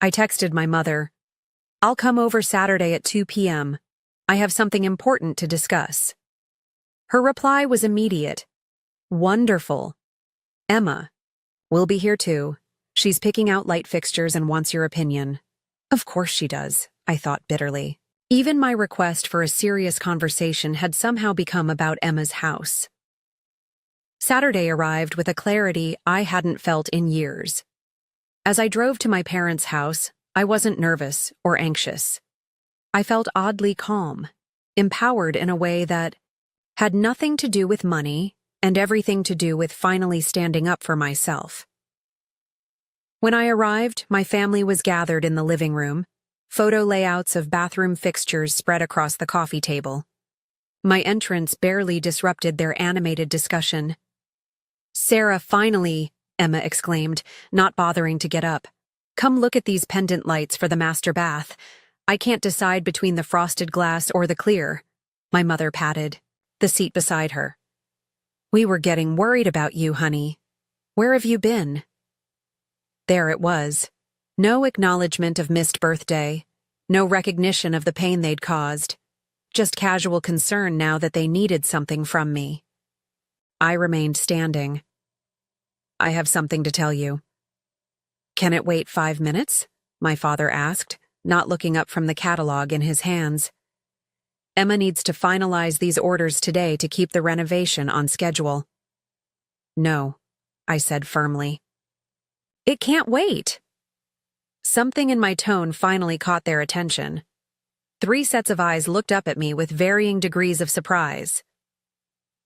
I texted my mother, I'll come over Saturday at 2 p.m. I have something important to discuss. Her reply was immediate. Wonderful. Emma, we'll be here too. She's picking out light fixtures and wants your opinion. Of course she does, I thought bitterly. Even my request for a serious conversation had somehow become about Emma's house. Saturday arrived with a clarity I hadn't felt in years. As I drove to my parents' house, I wasn't nervous or anxious. I felt oddly calm, empowered in a way that had nothing to do with money and everything to do with finally standing up for myself. When I arrived, my family was gathered in the living room, Photo layouts of bathroom fixtures spread across the coffee table. My entrance barely disrupted their animated discussion. "Sarah, finally!" Emma exclaimed, not bothering to get up. "Come look at these pendant lights for the master bath. I can't decide between the frosted glass or the clear." My mother patted the seat beside her. "We were getting worried about you, honey. Where have you been?" There it was. No acknowledgement of missed birthday. No recognition of the pain they'd caused. Just casual concern now that they needed something from me. I remained standing. "I have something to tell you." "Can it wait 5 minutes?" my father asked, not looking up from the catalog in his hands. "Emma needs to finalize these orders today to keep the renovation on schedule." "No," I said firmly. "It can't wait." Something in my tone finally caught their attention. 3 sets of eyes looked up at me with varying degrees of surprise.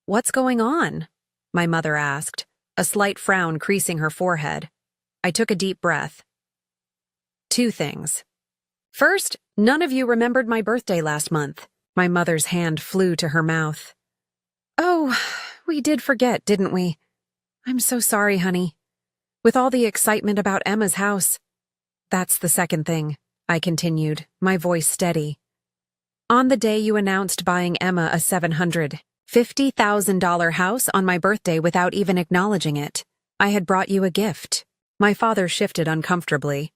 "What's going on?" my mother asked, a slight frown creasing her forehead. I took a deep breath. "2 things. First, none of you remembered my birthday last month." My mother's hand flew to her mouth. "Oh, we did forget, didn't we? I'm so sorry, honey. With all the excitement about Emma's house." "That's the second thing," I continued, my voice steady. "On the day you announced buying Emma a $750,000 house on my birthday without even acknowledging it, I had brought you a gift." My father shifted uncomfortably.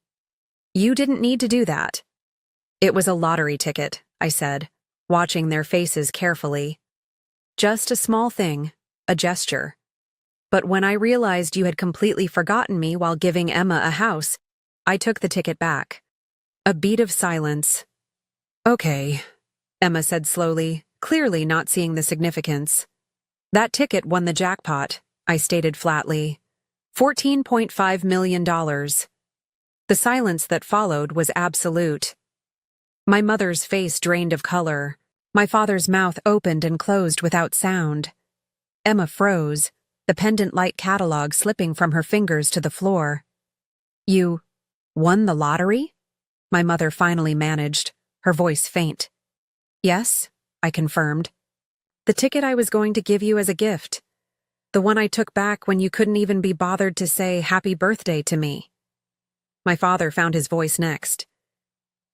"You didn't need to do that." "It was a lottery ticket," I said, watching their faces carefully. "Just a small thing, a gesture. But when I realized you had completely forgotten me while giving Emma a house, I took the ticket back." A beat of silence. "Okay," Emma said slowly, clearly not seeing the significance. "That ticket won the jackpot," I stated flatly. $14.5 million. The silence that followed was absolute. My mother's face drained of color. My father's mouth opened and closed without sound. Emma froze, the pendant light catalog slipping from her fingers to the floor. "You won the lottery?" my mother finally managed, her voice faint. "Yes," I confirmed. "The ticket I was going to give you as a gift. The one I took back when you couldn't even be bothered to say happy birthday to me." My father found his voice next.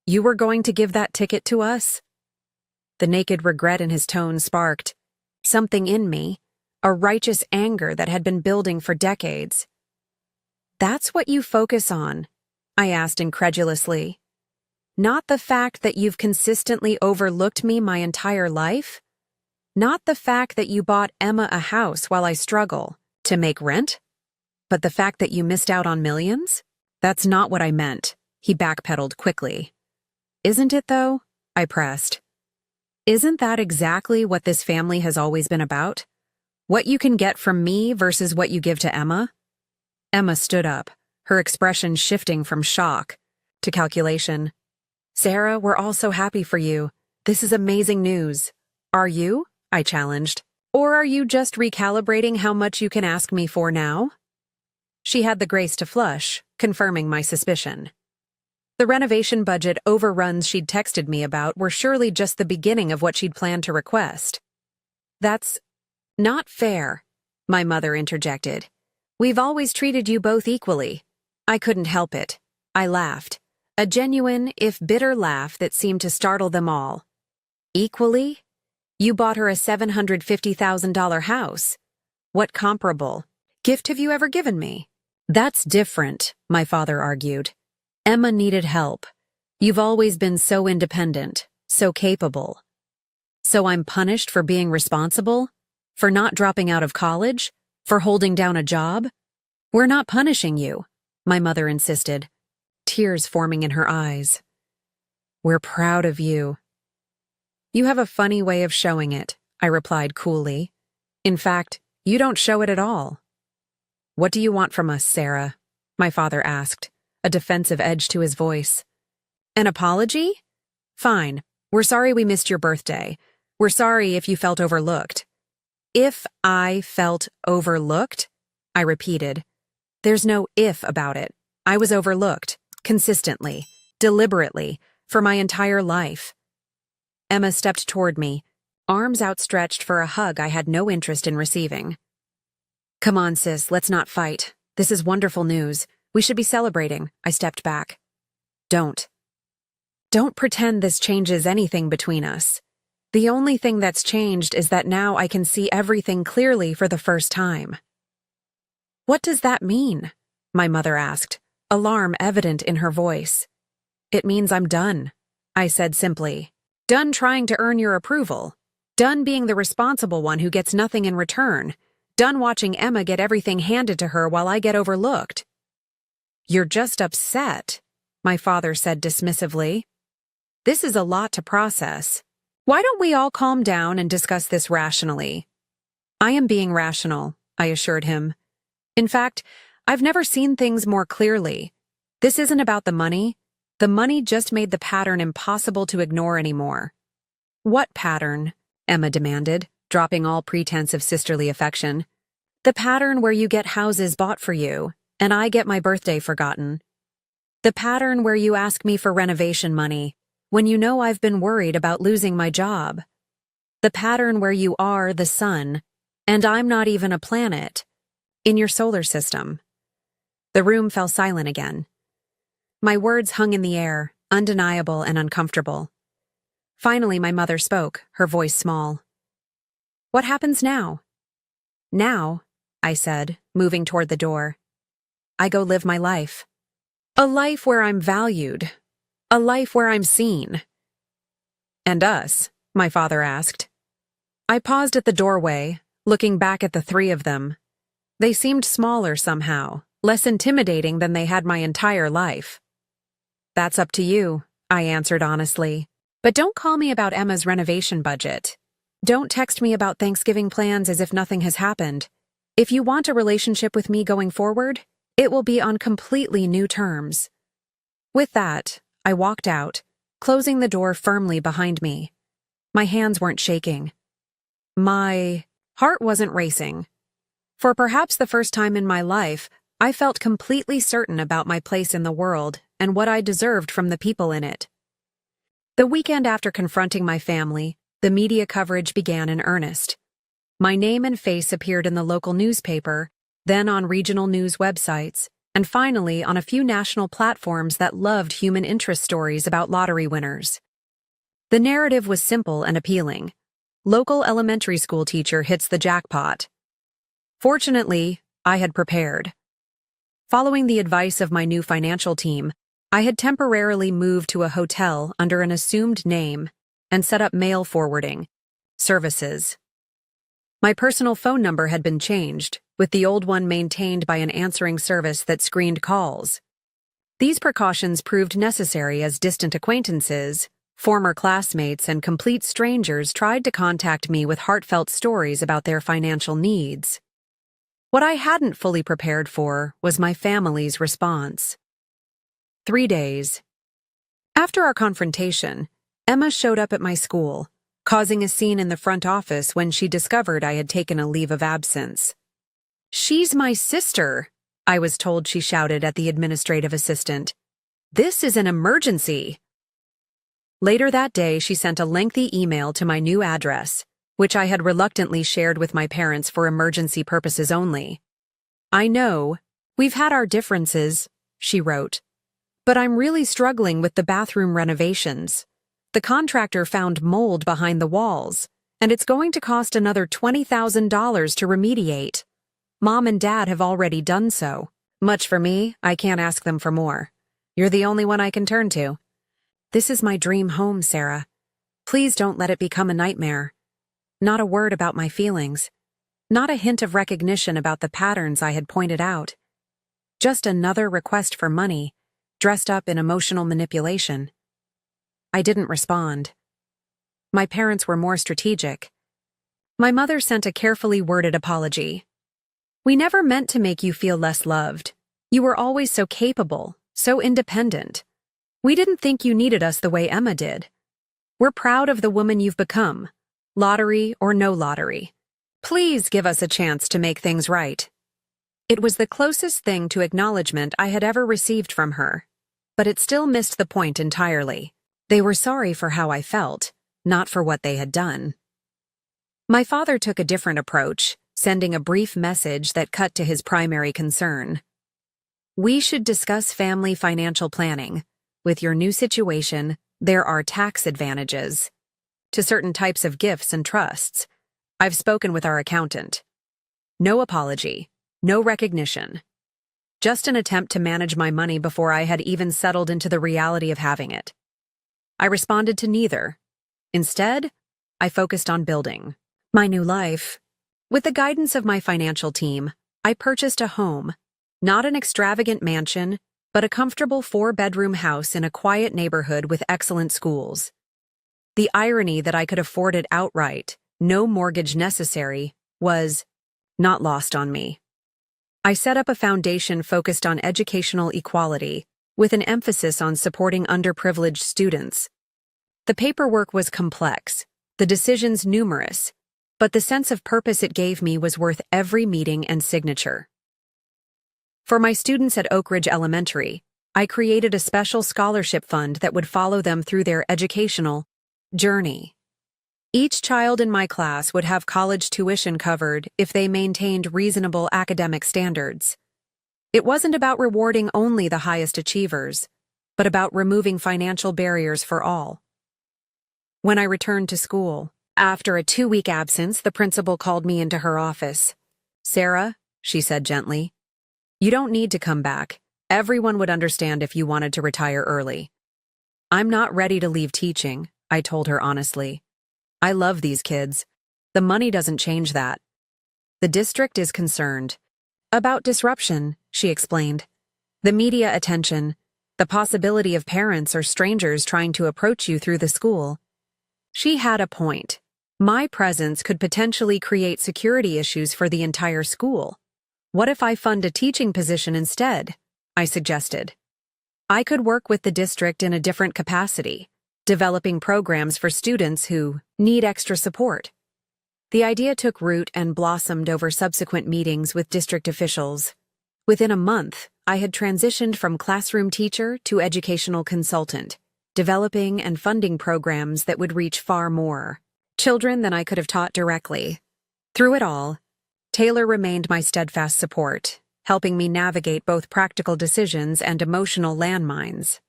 "You were going to give that ticket to us?" The naked regret in his tone sparked. Something in me, a righteous anger that had been building for decades. "That's what you focus on?" I asked incredulously. "Not the fact that you've consistently overlooked me my entire life? Not the fact that you bought Emma a house while I struggle to make rent? But the fact that you missed out on millions? That's not what I meant," he backpedaled quickly. "Isn't it, though?" I pressed. "Isn't that exactly what this family has always been about? What you can get from me versus what you give to Emma?" Emma stood up, her expression shifting from shock to calculation. "Sarah, we're all so happy for you. This is amazing news. Are you?" I challenged. "Or are you just recalibrating how much you can ask me for now?" She had the grace to flush, confirming my suspicion. The renovation budget overruns she'd texted me about were surely just the beginning of what she'd planned to request. "That's not fair," my mother interjected. "We've always treated you both equally." I couldn't help it. I laughed, a genuine, if bitter laugh that seemed to startle them all. "Equally? You bought her a $750,000 house. What comparable gift have you ever given me?" "That's different," my father argued. "Emma needed help. You've always been so independent, so capable. So I'm punished for being responsible? For not dropping out of college? For holding down a job?" "We're not punishing you," my mother insisted, tears forming in her eyes. "We're proud of you." "You have a funny way of showing it," I replied coolly. "In fact, you don't show it at all." "What do you want from us, Sarah?" my father asked, a defensive edge to his voice. "An apology? Fine. We're sorry we missed your birthday. We're sorry if you felt overlooked." "If I felt overlooked?" I repeated. "There's no if about it. I was overlooked, consistently, deliberately, For my entire life. Emma stepped toward me, arms outstretched for a hug I had no interest in receiving. Come on, sis, let's not fight. This is wonderful news. We should be celebrating. I stepped back. Don't. Don't pretend this changes anything between us. The only thing that's changed is that now I can see everything clearly for the first time. What does that mean? My mother asked, alarm evident in her voice. It means I'm done, I said simply. Done trying to earn your approval. Done being the responsible one who gets nothing in return. Done watching Emma get everything handed to her while I get overlooked. You're just upset, my father said dismissively. This is a lot to process. Why don't we all calm down and discuss this rationally? I am being rational, I assured him. In fact, I've never seen things more clearly. This isn't about the money. The money just made the pattern impossible to ignore anymore. What pattern? Emma demanded, dropping all pretense of sisterly affection. The pattern where you get houses bought for you, and I get my birthday forgotten. The pattern where you ask me for renovation money, when you know I've been worried about losing my job. The pattern where you are the sun, and I'm not even a planet, in your solar system. The room fell silent again. My words hung in the air, undeniable and uncomfortable. Finally, my mother spoke, her voice small. What happens now? Now, I said, moving toward the door. I go live my life. A life where I'm valued. A life where I'm seen. And us? My father asked. I paused at the doorway, looking back at the three of them. They seemed smaller somehow, less intimidating than they had my entire life. That's up to you, I answered honestly. But don't call me about Emma's renovation budget. Don't text me about Thanksgiving plans as if nothing has happened. If you want a relationship with me going forward, it will be on completely new terms. With that, I walked out, closing the door firmly behind me. My hands weren't shaking. My heart wasn't racing. For perhaps the first time in my life, I felt completely certain about my place in the world and what I deserved from the people in it. The weekend after confronting my family, the media coverage began in earnest. My name and face appeared in the local newspaper, then on regional news websites, and finally on a few national platforms that loved human interest stories about lottery winners. The narrative was simple and appealing. Local elementary school teacher hits the jackpot. Fortunately, I had prepared. Following the advice of my new financial team, I had temporarily moved to a hotel under an assumed name and set up mail forwarding services. My personal phone number had been changed, with the old one maintained by an answering service that screened calls. These precautions proved necessary as distant acquaintances, former classmates, and complete strangers tried to contact me with heartfelt stories about their financial needs. What I hadn't fully prepared for was my family's response. 3 days. After our confrontation, Emma showed up at my school, causing a scene in the front office when she discovered I had taken a leave of absence. "She's my sister," I was told she shouted at the administrative assistant. "This is an emergency." Later that day, she sent a lengthy email to my new address, which I had reluctantly shared with my parents for emergency purposes only. "I know, we've had our differences," she wrote, "but I'm really struggling with the bathroom renovations. The contractor found mold behind the walls, and it's going to cost another $20,000 to remediate. Mom and Dad have already done so. Much for me, I can't ask them for more. You're the only one I can turn to. This is my dream home, Sarah. Please don't let it become a nightmare. Not a word about my feelings. Not a hint of recognition about the patterns I had pointed out. Just another request for money, dressed up in emotional manipulation." I didn't respond. My parents were more strategic. My mother sent a carefully worded apology. "We never meant to make you feel less loved. You were always so capable, so independent. We didn't think you needed us the way Emma did. We're proud of the woman you've become, lottery or no lottery. Please give us a chance to make things right." It was the closest thing to acknowledgement I had ever received from her, but it still missed the point entirely. They were sorry for how I felt, not for what they had done. My father took a different approach, sending a brief message that cut to his primary concern. We should discuss family financial planning. With your new situation, there are tax advantages to certain types of gifts and trusts. I've spoken with our accountant. No apology, no recognition. Just an attempt to manage my money before I had even settled into the reality of having it. I responded to neither. Instead, I focused on building my new life. With the guidance of my financial team, I purchased a home, not an extravagant mansion, but a comfortable 4-bedroom house in a quiet neighborhood with excellent schools. The irony that I could afford it outright, no mortgage necessary, was not lost on me. I set up a foundation focused on educational equality, with an emphasis on supporting underprivileged students. The paperwork was complex, the decisions numerous, but the sense of purpose it gave me was worth every meeting and signature. For my students at Oak Ridge Elementary, I created a special scholarship fund that would follow them through their educational journey. Each child in my class would have college tuition covered if they maintained reasonable academic standards. It wasn't about rewarding only the highest achievers, but about removing financial barriers for all. When I returned to school, after a 2-week absence, the principal called me into her office. "Sarah," she said gently, "you don't need to come back. Everyone would understand if you wanted to retire early." "I'm not ready to leave teaching," I told her honestly. "I love these kids. The money doesn't change that." "The district is concerned about disruption," she explained. "The media attention, the possibility of parents or strangers trying to approach you through the school." She had a point. My presence could potentially create security issues for the entire school. "What if I fund a teaching position instead?" I suggested. "I could work with the district in a different capacity, developing programs for students who need extra support." The idea took root and blossomed over subsequent meetings with district officials. Within a month, I had transitioned from classroom teacher to educational consultant, developing and funding programs that would reach far more children than I could have taught directly. Through it all, Taylor remained my steadfast support, helping me navigate both practical decisions and emotional landmines.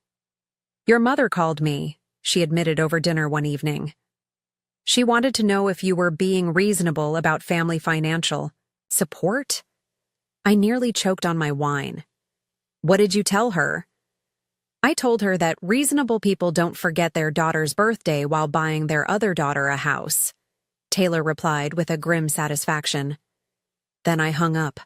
"Your mother called me," she admitted over dinner one evening. "She wanted to know if you were being reasonable about family financial support." I nearly choked on my wine. "What did you tell her?" I told her that reasonable people don't forget their daughter's birthday while buying their other daughter a house, Taylor replied with a grim satisfaction. Then I hung up.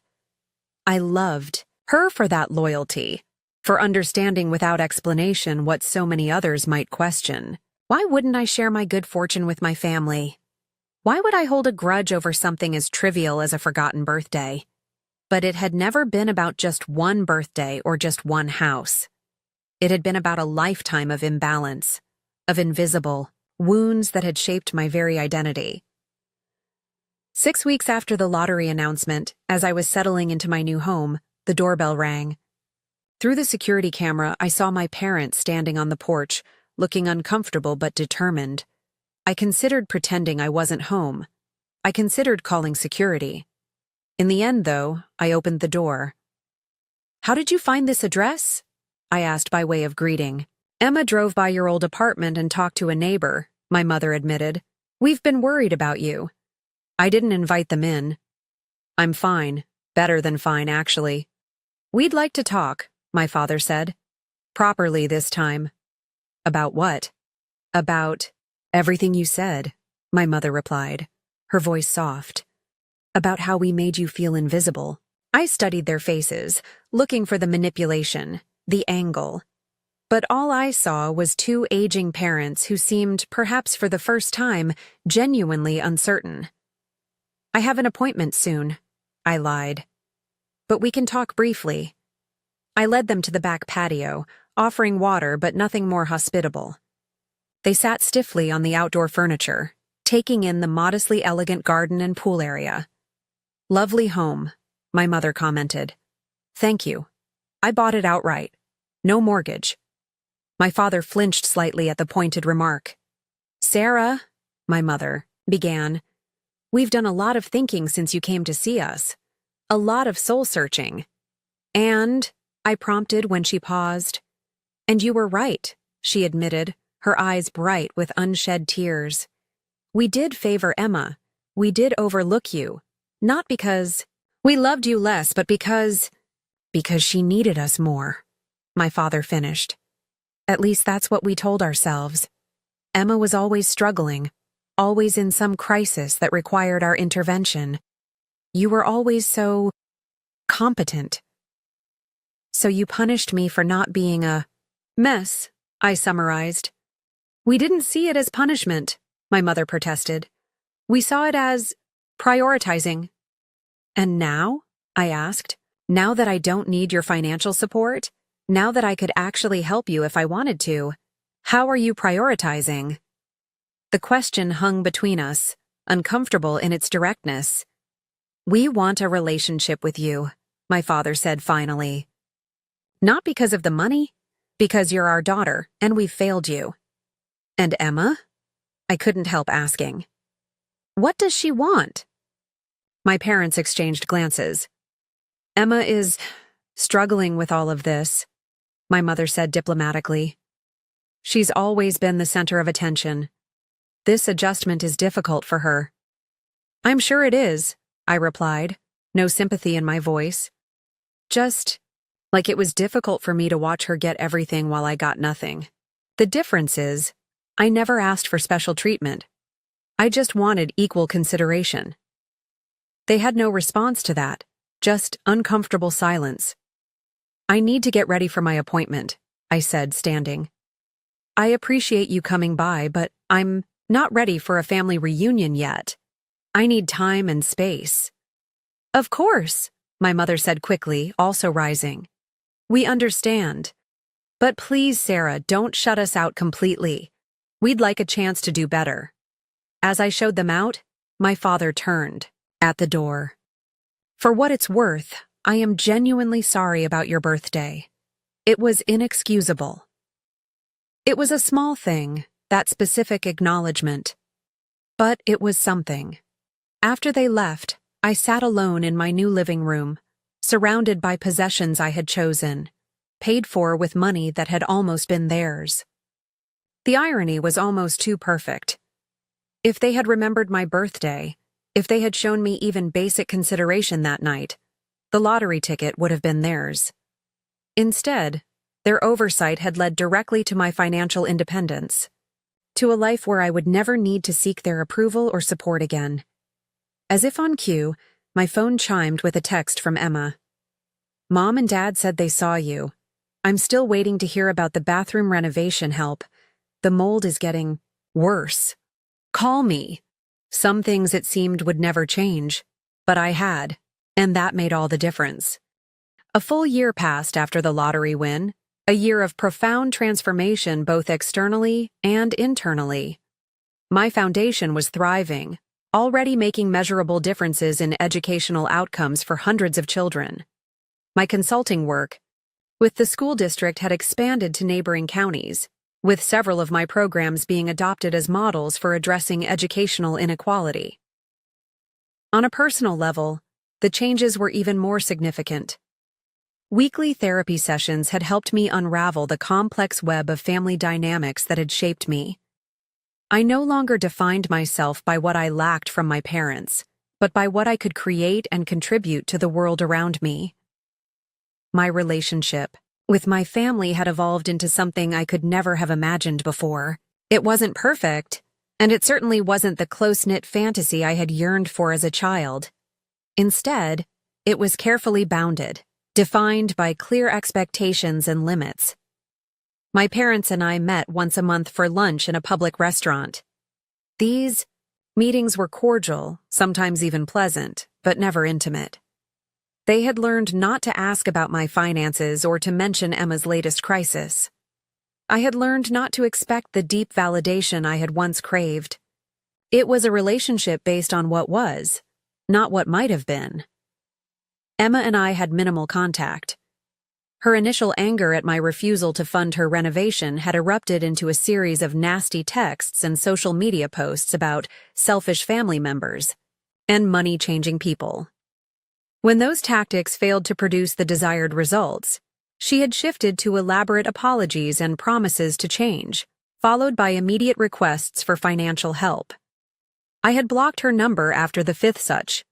I loved her for that loyalty, for understanding without explanation what so many others might question. Why wouldn't I share my good fortune with my family? Why would I hold a grudge over something as trivial as a forgotten birthday? But it had never been about just one birthday or just one house. It had been about a lifetime of imbalance, of invisible wounds that had shaped my very identity. 6 weeks after the lottery announcement, as I was settling into my new home, the doorbell rang. Through the security camera, I saw my parents standing on the porch, looking uncomfortable but determined. I considered pretending I wasn't home. I considered calling security. In the end, though, I opened the door. "How did you find this address?" I asked by way of greeting. "Emma drove by your old apartment and talked to a neighbor," my mother admitted. "We've been worried about you." I didn't invite them in. "I'm fine. Better than fine, actually." "We'd like to talk," my father said. "Properly this time." "About what?" "About everything you said," my mother replied, her voice soft. "About how we made you feel invisible." I studied their faces, looking for the manipulation, the angle. But all I saw was 2 aging parents who seemed, perhaps for the first time, genuinely uncertain. "I have an appointment soon," I lied. "But we can talk briefly." I led them to the back patio, offering water but nothing more hospitable. They sat stiffly on the outdoor furniture, taking in the modestly elegant garden and pool area. "Lovely home," my mother commented. "Thank you. I bought it outright. No mortgage." My father flinched slightly at the pointed remark. Sarah, my mother, began, we've done a lot of thinking since you came to see us. A lot of soul-searching. And, I prompted when she paused. And you were right, she admitted, her eyes bright with unshed tears. We did favor Emma. We did overlook you. Not because we loved you less, but because she needed us more, my father finished. At least that's what we told ourselves. Emma was always struggling, always in some crisis that required our intervention. You were always so competent. So you punished me for not being a mess, I summarized. We didn't see it as punishment, my mother protested. We saw it as prioritizing. And now? I asked. Now that I don't need your financial support? Now that I could actually help you if I wanted to? How are you prioritizing? The question hung between us, uncomfortable in its directness. We want a relationship with you, my father said finally. Not because of the money, because you're our daughter and we've failed you. And Emma? I couldn't help asking. What does she want? My parents exchanged glances. Emma is struggling with all of this, my mother said diplomatically. She's always been the center of attention. This adjustment is difficult for her. I'm sure it is, I replied, no sympathy in my voice. Just like it was difficult for me to watch her get everything while I got nothing. The difference is, I never asked for special treatment. I just wanted equal consideration. They had no response to that, just uncomfortable silence. I need to get ready for my appointment, I said, standing. I appreciate you coming by, but I'm not ready for a family reunion yet. I need time and space. Of course, my mother said quickly, also rising. We understand. But please, Sarah, don't shut us out completely. We'd like a chance to do better. As I showed them out, my father turned at the door. For what it's worth, I am genuinely sorry about your birthday. It was inexcusable. It was a small thing, that specific acknowledgement. But it was something. After they left, I sat alone in my new living room, surrounded by possessions I had chosen, paid for with money that had almost been theirs. The irony was almost too perfect. If they had remembered my birthday, if they had shown me even basic consideration that night, the lottery ticket would have been theirs. Instead, their oversight had led directly to my financial independence, to a life where I would never need to seek their approval or support again. As if on cue, my phone chimed with a text from Emma. Mom and Dad said they saw you. I'm still waiting to hear about the bathroom renovation help. The mold is getting worse. Call me. Some things it seemed would never change, but I had, and that made all the difference. A full year passed after the lottery win, a year of profound transformation both externally and internally. My foundation was thriving, already making measurable differences in educational outcomes for hundreds of children. My consulting work with the school district had expanded to neighboring counties, with several of my programs being adopted as models for addressing educational inequality. On a personal level, the changes were even more significant. Weekly therapy sessions had helped me unravel the complex web of family dynamics that had shaped me. I no longer defined myself by what I lacked from my parents, but by what I could create and contribute to the world around me. My relationship with my family had evolved into something I could never have imagined before. It wasn't perfect, and it certainly wasn't the close-knit fantasy I had yearned for as a child. Instead, it was carefully bounded, defined by clear expectations and limits. My parents and I met once a month for lunch in a public restaurant. These meetings were cordial, sometimes even pleasant, but never intimate. They had learned not to ask about my finances or to mention Emma's latest crisis. I had learned not to expect the deep validation I had once craved. It was a relationship based on what was, not what might have been. Emma and I had minimal contact. Her initial anger at my refusal to fund her renovation had erupted into a series of nasty texts and social media posts about selfish family members and money-changing people. When those tactics failed to produce the desired results, she had shifted to elaborate apologies and promises to change, followed by immediate requests for financial help. I had blocked her number after the fifth such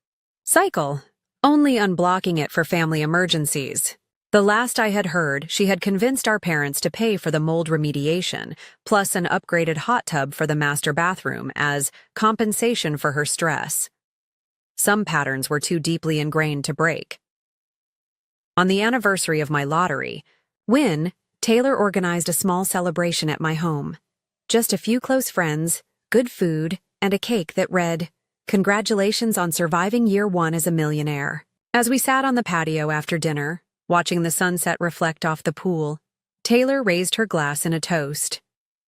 cycle, only unblocking it for family emergencies. The last I had heard, she had convinced our parents to pay for the mold remediation, plus an upgraded hot tub for the master bathroom as compensation for her stress. Some patterns were too deeply ingrained to break. On the anniversary of my lottery win, Taylor organized a small celebration at my home. Just a few close friends, good food, and a cake that read, "Congratulations on surviving year one as a millionaire." As we sat on the patio after dinner, watching the sunset reflect off the pool, Taylor raised her glass in a toast.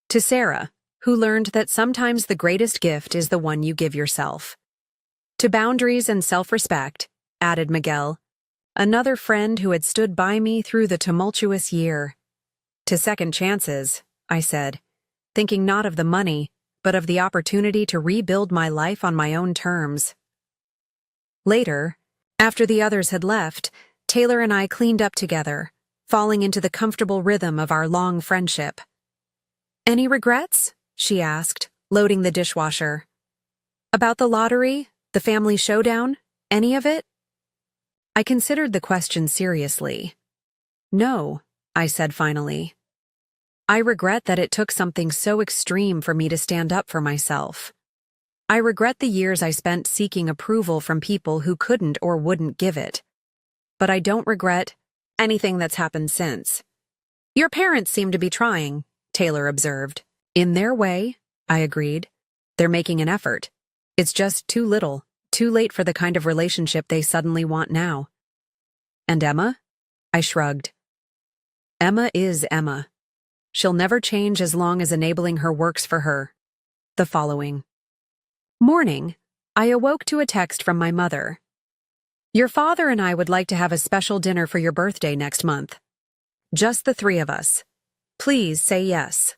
To Sarah, who learned that sometimes the greatest gift is the one you give yourself. To boundaries and self-respect, added Miguel, another friend who had stood by me through the tumultuous year. To second chances, I said, thinking not of the money, but of the opportunity to rebuild my life on my own terms. Later, after the others had left, Taylor and I cleaned up together, falling into the comfortable rhythm of our long friendship. "Any regrets?" she asked, loading the dishwasher. "About the lottery? The family showdown? Any of it?" I considered the question seriously. "No," I said finally. "I regret that it took something so extreme for me to stand up for myself. I regret the years I spent seeking approval from people who couldn't or wouldn't give it. But I don't regret anything that's happened since." "Your parents seem to be trying," Taylor observed. "In their way," I agreed. "They're making an effort. It's just too little, too late for the kind of relationship they suddenly want now." "And Emma?" I shrugged. "Emma is Emma. She'll never change as long as enabling her works for her." The following morning, I awoke to a text from my mother. "Your father and I would like to have a special dinner for your birthday next month. Just the three of us. Please say yes."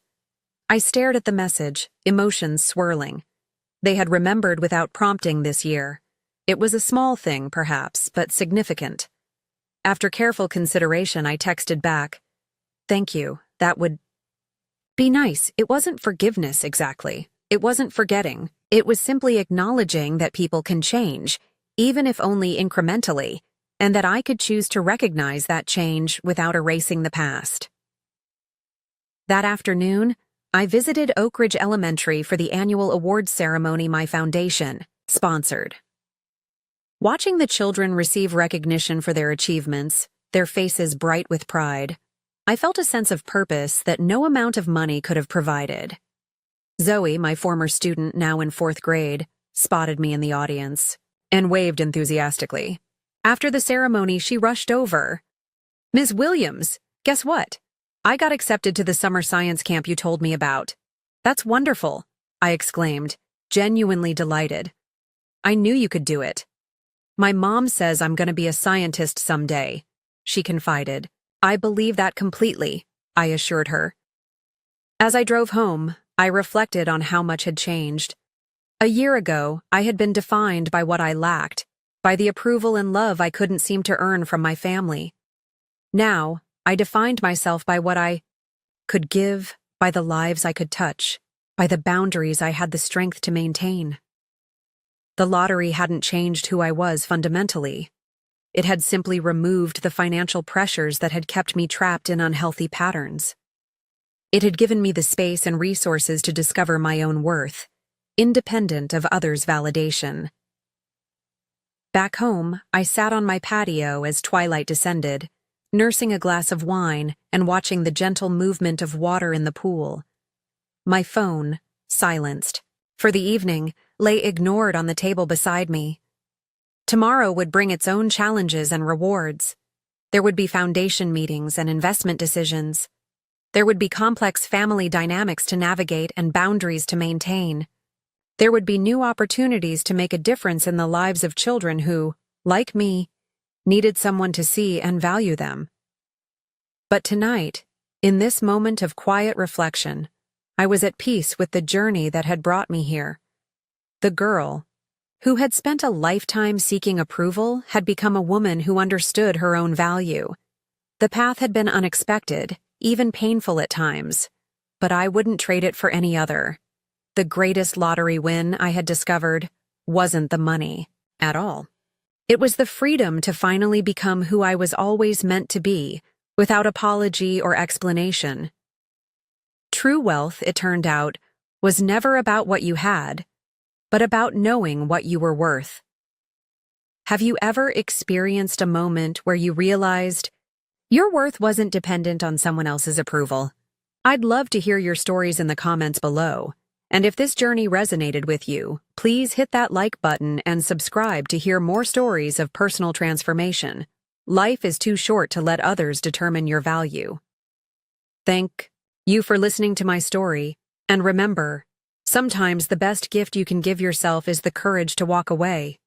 I stared at the message, emotions swirling. They had remembered without prompting this year. It was a small thing, perhaps, but significant. After careful consideration, I texted back, "Thank you, that would be nice." It wasn't forgiveness exactly. It wasn't forgetting. It was simply acknowledging that people can change, even if only incrementally, and that I could choose to recognize that change without erasing the past. That afternoon, I visited Oak Ridge Elementary for the annual awards ceremony my foundation sponsored. Watching the children receive recognition for their achievements, their faces bright with pride, I felt a sense of purpose that no amount of money could have provided. Zoe, my former student now in 4th grade, spotted me in the audience and waved enthusiastically. After the ceremony, she rushed over. "Ms. Williams, guess what? I got accepted to the summer science camp you told me about." "That's wonderful," I exclaimed, genuinely delighted. "I knew you could do it." "My mom says I'm going to be a scientist someday," she confided. "I believe that completely," I assured her. As I drove home, I reflected on how much had changed. A year ago, I had been defined by what I lacked, by the approval and love I couldn't seem to earn from my family. Now, I defined myself by what I could give, by the lives I could touch, by the boundaries I had the strength to maintain. The lottery hadn't changed who I was fundamentally. It had simply removed the financial pressures that had kept me trapped in unhealthy patterns. It had given me the space and resources to discover my own worth, independent of others' validation. Back home, I sat on my patio as twilight descended, nursing a glass of wine and watching the gentle movement of water in the pool. My phone, silenced, for the evening, lay ignored on the table beside me. Tomorrow would bring its own challenges and rewards. There would be foundation meetings and investment decisions. There would be complex family dynamics to navigate and boundaries to maintain. There would be new opportunities to make a difference in the lives of children who, like me, needed someone to see and value them. But tonight, in this moment of quiet reflection, I was at peace with the journey that had brought me here. The girl, who had spent a lifetime seeking approval, had become a woman who understood her own value. The path had been unexpected, even painful at times, but I wouldn't trade it for any other. The greatest lottery win, I had discovered, wasn't the money at all. It was the freedom to finally become who I was always meant to be, without apology or explanation. True wealth, it turned out, was never about what you had, but about knowing what you were worth. Have you ever experienced a moment where you realized your worth wasn't dependent on someone else's approval? I'd love to hear your stories in the comments below. And if this journey resonated with you, please hit that like button and subscribe to hear more stories of personal transformation. Life is too short to let others determine your value. Thank you for listening to my story, and remember, sometimes the best gift you can give yourself is the courage to walk away.